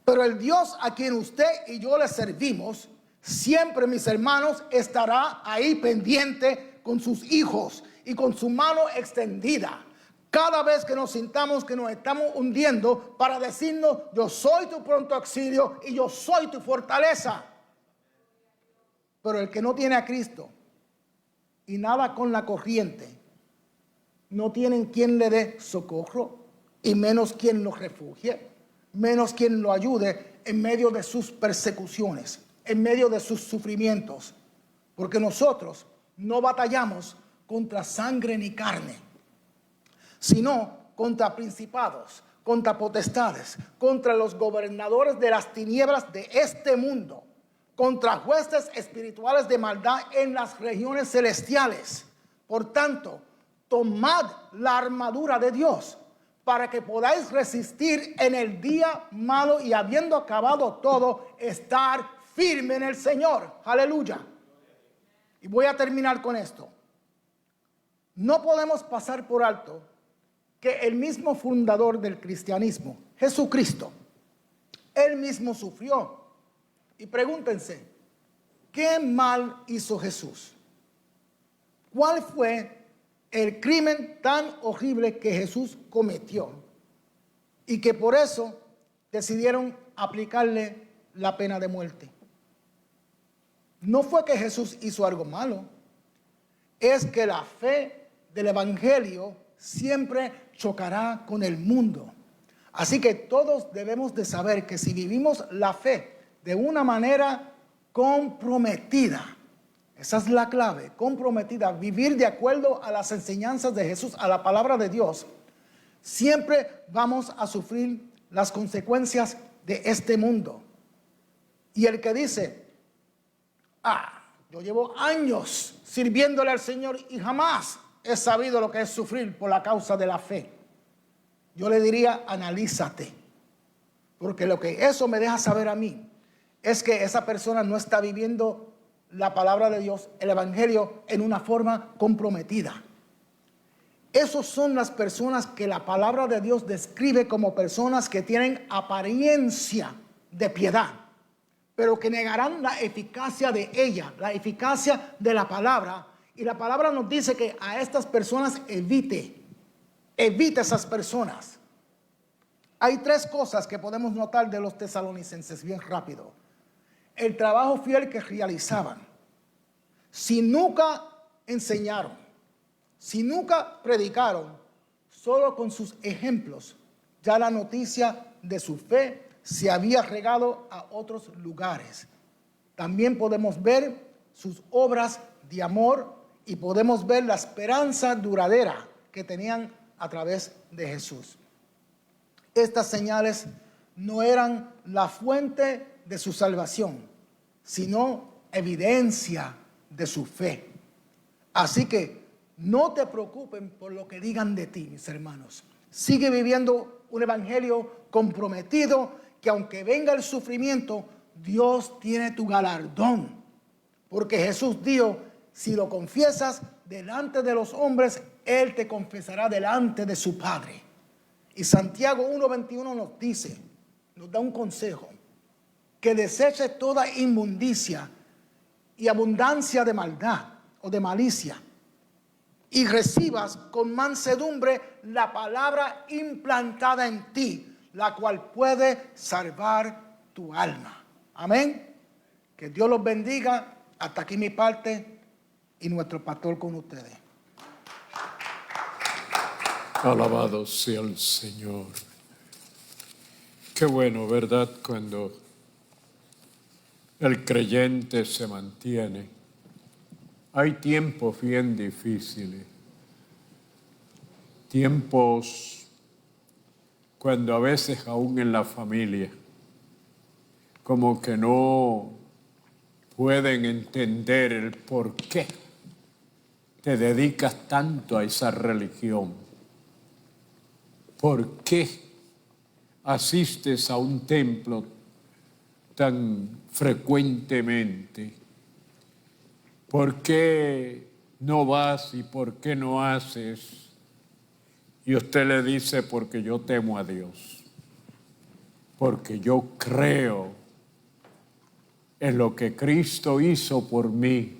Pero el Dios a quien usted y yo le servimos, siempre, mis hermanos, estará ahí pendiente con sus hijos y con su mano extendida. Cada vez que nos sintamos que nos estamos hundiendo, para decirnos: yo soy tu pronto auxilio y yo soy tu fortaleza. Pero el que no tiene a Cristo y nada con la corriente, no tienen quien le dé socorro, y menos quien lo refugie, menos quien lo ayude en medio de sus persecuciones, en medio de sus sufrimientos. Porque nosotros no batallamos contra sangre ni carne, sino contra principados, contra potestades, contra los gobernadores de las tinieblas de este mundo, contra huestes espirituales de maldad en las regiones celestiales. Por tanto, tomad la armadura de Dios para que podáis resistir en el día malo, y habiendo acabado todo, estar firme en el Señor. Aleluya. Y voy a terminar con esto. No podemos pasar por alto que el mismo fundador del cristianismo, Jesucristo, él mismo sufrió. Y pregúntense, ¿qué mal hizo Jesús? ¿Cuál fue el crimen tan horrible que Jesús cometió? Y que por eso decidieron aplicarle la pena de muerte. No fue que Jesús hizo algo malo, es que la fe del evangelio siempre chocará con el mundo. Así que todos debemos de saber que si vivimos la fe de una manera comprometida, esa es la clave, comprometida, vivir de acuerdo a las enseñanzas de Jesús, a la palabra de Dios, siempre vamos a sufrir las consecuencias de este mundo. Y el que dice: yo llevo años sirviéndole al Señor y jamás he sabido lo que es sufrir por la causa de la fe, yo le diría: analízate, porque lo que eso me deja saber a mí es que esa persona no está viviendo la palabra de Dios, el evangelio, en una forma comprometida. Esos son las personas que la palabra de Dios describe como personas que tienen apariencia de piedad, pero que negarán la eficacia de ella, la eficacia de la palabra. Y la palabra nos dice que a estas personas evite esas personas. Hay tres cosas que podemos notar de los tesalonicenses bien rápido. El trabajo fiel que realizaban. Si nunca enseñaron, si nunca predicaron, solo con sus ejemplos ya la noticia de su fe se había regado a otros lugares. También podemos ver sus obras de amor y podemos ver la esperanza duradera que tenían a través de Jesús. Estas señales no eran la fuente de su salvación, sino evidencia de su fe. Así que no te preocupen por lo que digan de ti, mis hermanos. Sigue viviendo un evangelio comprometido, que aunque venga el sufrimiento, Dios tiene tu galardón. Porque Jesús dijo, si lo confiesas delante de los hombres, Él te confesará delante de su Padre. Y Santiago 1:21 nos dice, nos da un consejo, que deseches toda inmundicia y abundancia de maldad o de malicia, y recibas con mansedumbre la palabra implantada en ti, la cual puede salvar tu alma. Amén. Que Dios los bendiga. Hasta aquí mi parte y nuestro pastor con ustedes. Alabado sea el Señor. Qué bueno, ¿verdad? Cuando el creyente se mantiene. Hay tiempos bien difíciles. Tiempos cuando a veces aún en la familia como que no pueden entender el por qué te dedicas tanto a esa religión. ¿Por qué asistes a un templo tan frecuentemente? ¿Por qué no vas y por qué no haces? Y usted le dice, porque yo temo a Dios, porque yo creo en lo que Cristo hizo por mí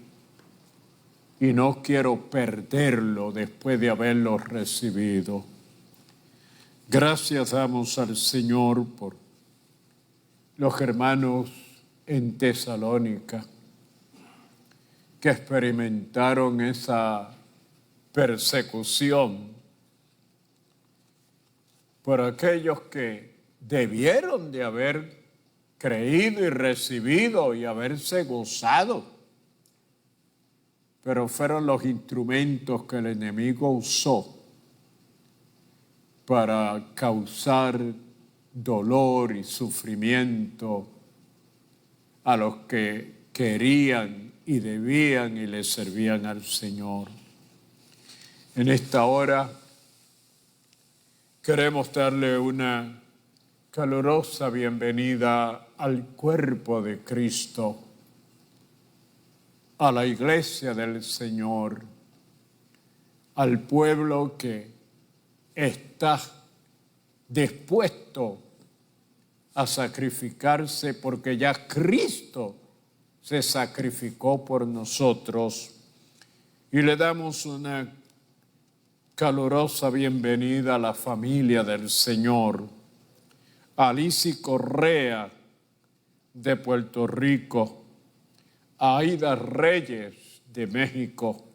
y no quiero perderlo después de haberlo recibido. Gracias damos al Señor por los hermanos en Tesalónica que experimentaron esa persecución por aquellos que debieron de haber creído y recibido y haberse gozado, pero fueron los instrumentos que el enemigo usó para causar dolor y sufrimiento a los que querían y debían y le servían al Señor. En esta hora queremos darle una calurosa bienvenida al cuerpo de Cristo, a la iglesia del Señor, al pueblo que está dispuesto a sacrificarse porque ya Cristo se sacrificó por nosotros. Y le damos una calurosa bienvenida a la familia del Señor, a Alicia Correa de Puerto Rico, a Aida Reyes de México,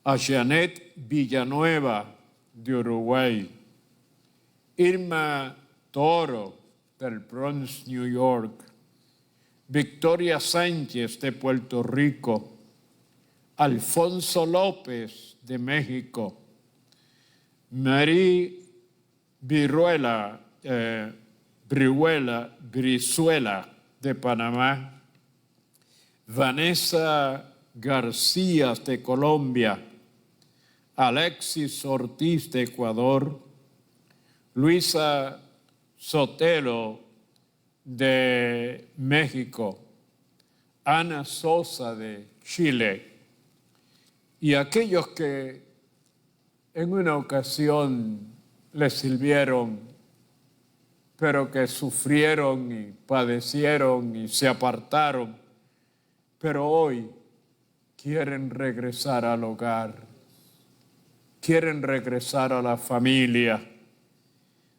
a Janet Villanueva de Uruguay, Irma Toro del Bronx, New York, Victoria Sánchez de Puerto Rico, Alfonso López de México, María Brizuela de Panamá, Vanessa García de Colombia, Alexis Ortiz de Ecuador, Luisa Sotelo de México, Ana Sosa de Chile, y aquellos que en una ocasión les sirvieron, pero que sufrieron y padecieron y se apartaron, pero hoy quieren regresar al hogar, quieren regresar a la familia.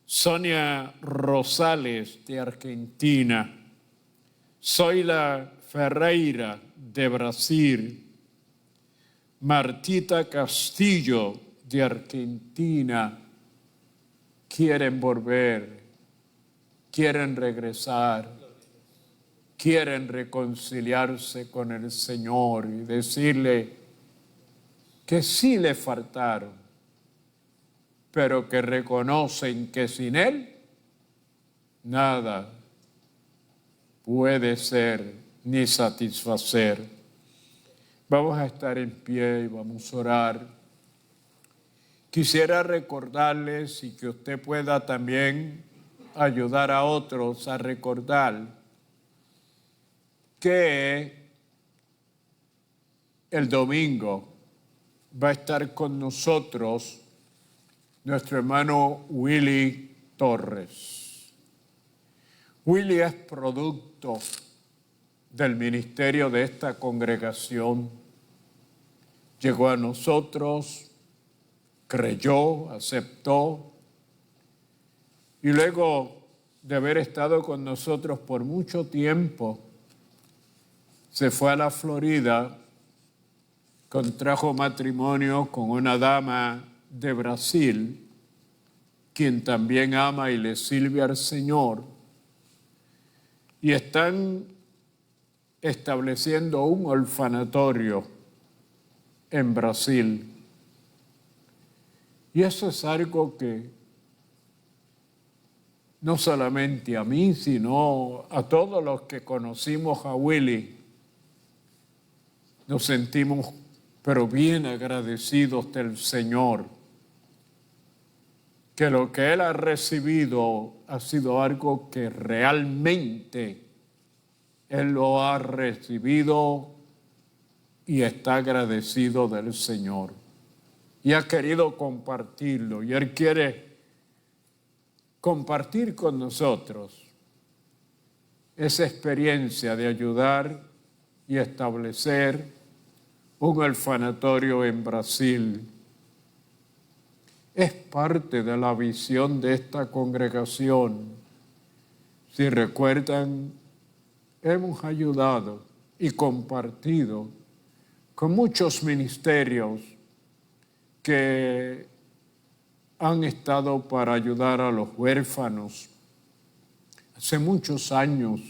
Sonia Rosales de Argentina, Zoila Ferreira de Brasil, Martita Castillo de Argentina, quieren volver, quieren regresar, quieren reconciliarse con el Señor y decirle que sí le faltaron, pero que reconocen que sin Él nada puede ser ni satisfacer. Vamos a estar en pie y vamos a orar. Quisiera recordarles y que usted pueda también ayudar a otros a recordar que el domingo va a estar con nosotros nuestro hermano Willy Torres. Willy es producto del ministerio de esta congregación. Llegó a nosotros, creyó, aceptó, y luego de haber estado con nosotros por mucho tiempo, se fue a la Florida, contrajo matrimonio con una dama de Brasil, quien también ama y le sirve al Señor, y están estableciendo un orfanatorio en Brasil. Y eso es algo que no solamente a mí, sino a todos los que conocimos a Willy, nos sentimos pero bien agradecidos del Señor, que lo que Él ha recibido ha sido algo que realmente Él lo ha recibido y está agradecido del Señor. Y ha querido compartirlo. Y Él quiere compartir con nosotros esa experiencia de ayudar y establecer un orfanatorio en Brasil. Es parte de la visión de esta congregación. Si recuerdan, hemos ayudado y compartido con muchos ministerios que han estado para ayudar a los huérfanos. Hace muchos años,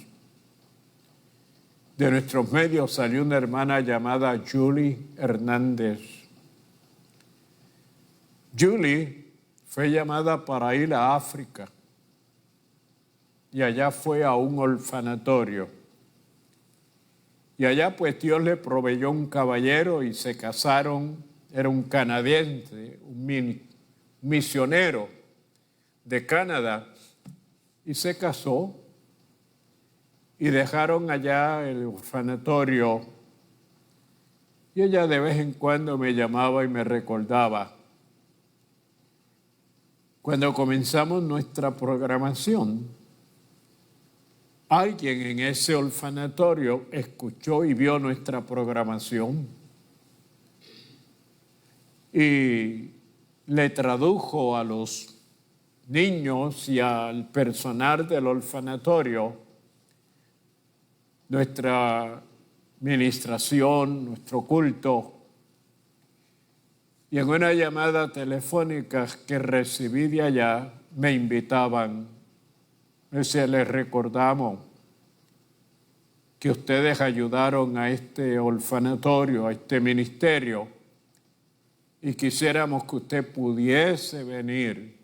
de nuestros medios salió una hermana llamada Julie Hernández. Julie fue llamada para ir a África y allá fue a un orfanatorio. Y allá pues Dios le proveyó un caballero y se casaron. Era un canadiense, un misionero de Canadá, y se casó y dejaron allá el orfanatorio. Y ella de vez en cuando me llamaba y me recordaba. Cuando comenzamos nuestra programación, alguien en ese orfanatorio escuchó y vio nuestra programación y le tradujo a los niños y al personal del orfanatorio nuestra ministración, nuestro culto. Y en una llamada telefónica que recibí de allá, me invitaban. Les recordamos que ustedes ayudaron a este orfanatorio, a este ministerio, y quisiéramos que usted pudiese venir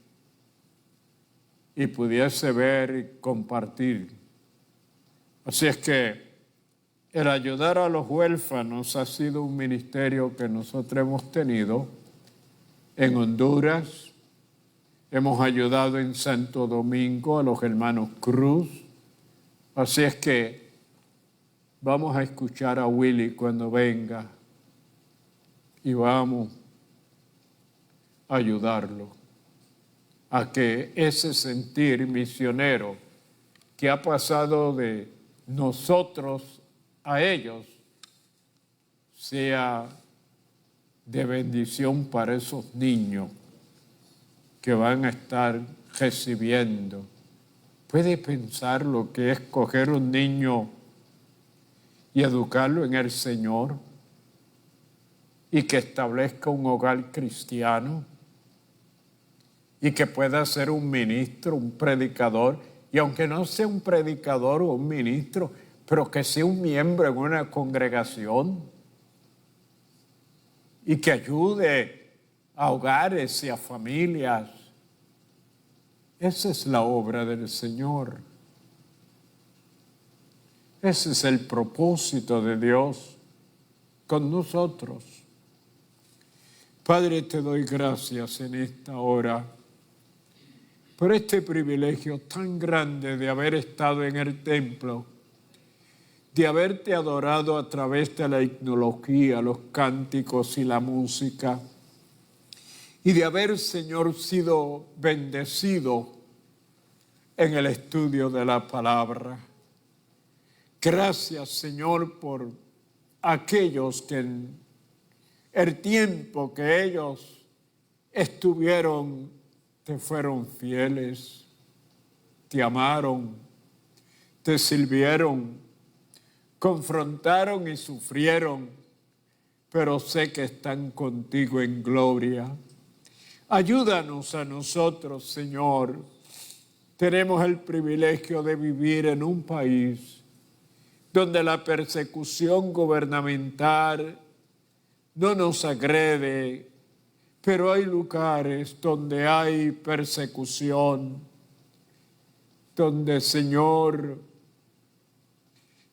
y pudiese ver y compartir. Así es que el ayudar a los huérfanos ha sido un ministerio que nosotros hemos tenido en Honduras. Hemos ayudado en Santo Domingo a los hermanos Cruz. Así es que vamos a escuchar a Willy cuando venga y vamos a ayudarlo a que ese sentir misionero que ha pasado de nosotros a ellos sea de bendición para esos niños que van a estar recibiendo. ¿Puede pensar lo que es coger un niño y educarlo en el Señor y que establezca un hogar cristiano y que pueda ser un ministro, un predicador, y aunque no sea un predicador o un ministro, pero que sea un miembro en una congregación y que ayude a hogares y a familias? Esa es la obra del Señor. Ese es el propósito de Dios. con nosotros. Padre, te doy gracias en esta hora por este privilegio tan grande de haber estado en el templo, de haberte adorado a través de la himnología, los cánticos y la música, y de haber, Señor, sido bendecido en el estudio de la palabra. Gracias, Señor, por aquellos que en el tiempo que ellos estuvieron, te fueron fieles, te amaron, te sirvieron, confrontaron y sufrieron, pero sé que están contigo en gloria. Ayúdanos a nosotros, Señor. Tenemos el privilegio de vivir en un país donde la persecución gubernamental no nos agrede, pero hay lugares donde hay persecución, donde, Señor,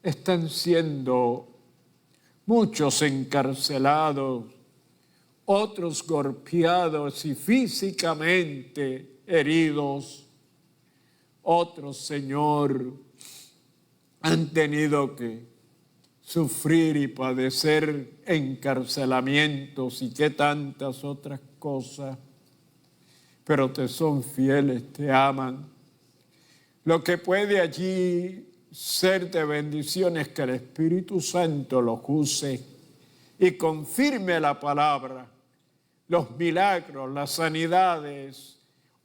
están siendo muchos encarcelados, otros golpeados y físicamente heridos. Otros, Señor, han tenido que sufrir y padecer encarcelamientos y qué tantas otras cosas, pero te son fieles, te aman. Lo que puede allí ser de bendiciones, que el Espíritu Santo los use y confirme la palabra, los milagros, las sanidades,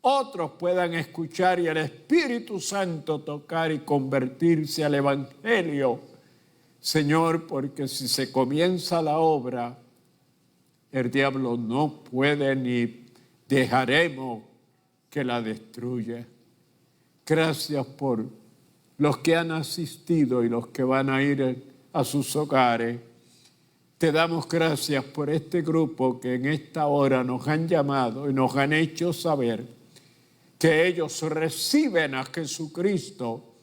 otros puedan escuchar y el Espíritu Santo tocar y convertirse al Evangelio. Señor, porque si se comienza la obra, el diablo no puede ni dejaremos que la destruya. Gracias por los que han asistido y los que van a ir a sus hogares. Te damos gracias por este grupo que en esta hora nos han llamado y nos han hecho saber que ellos reciben a Jesucristo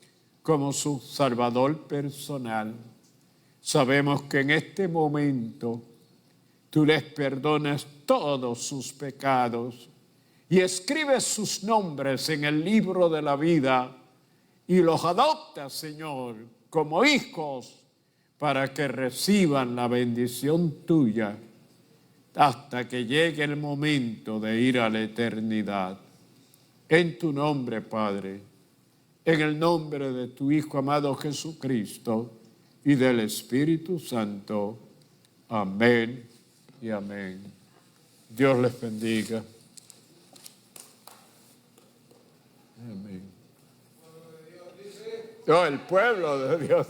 como su Salvador personal. Sabemos que en este momento tú les perdonas todos sus pecados y escribes sus nombres en el libro de la vida y los adoptas, Señor, como hijos para que reciban la bendición tuya hasta que llegue el momento de ir a la eternidad. En tu nombre, Padre, en el nombre de tu Hijo amado Jesucristo y del Espíritu Santo. Amén y amén. Dios les bendiga. Amén. Oh, el pueblo de Dios.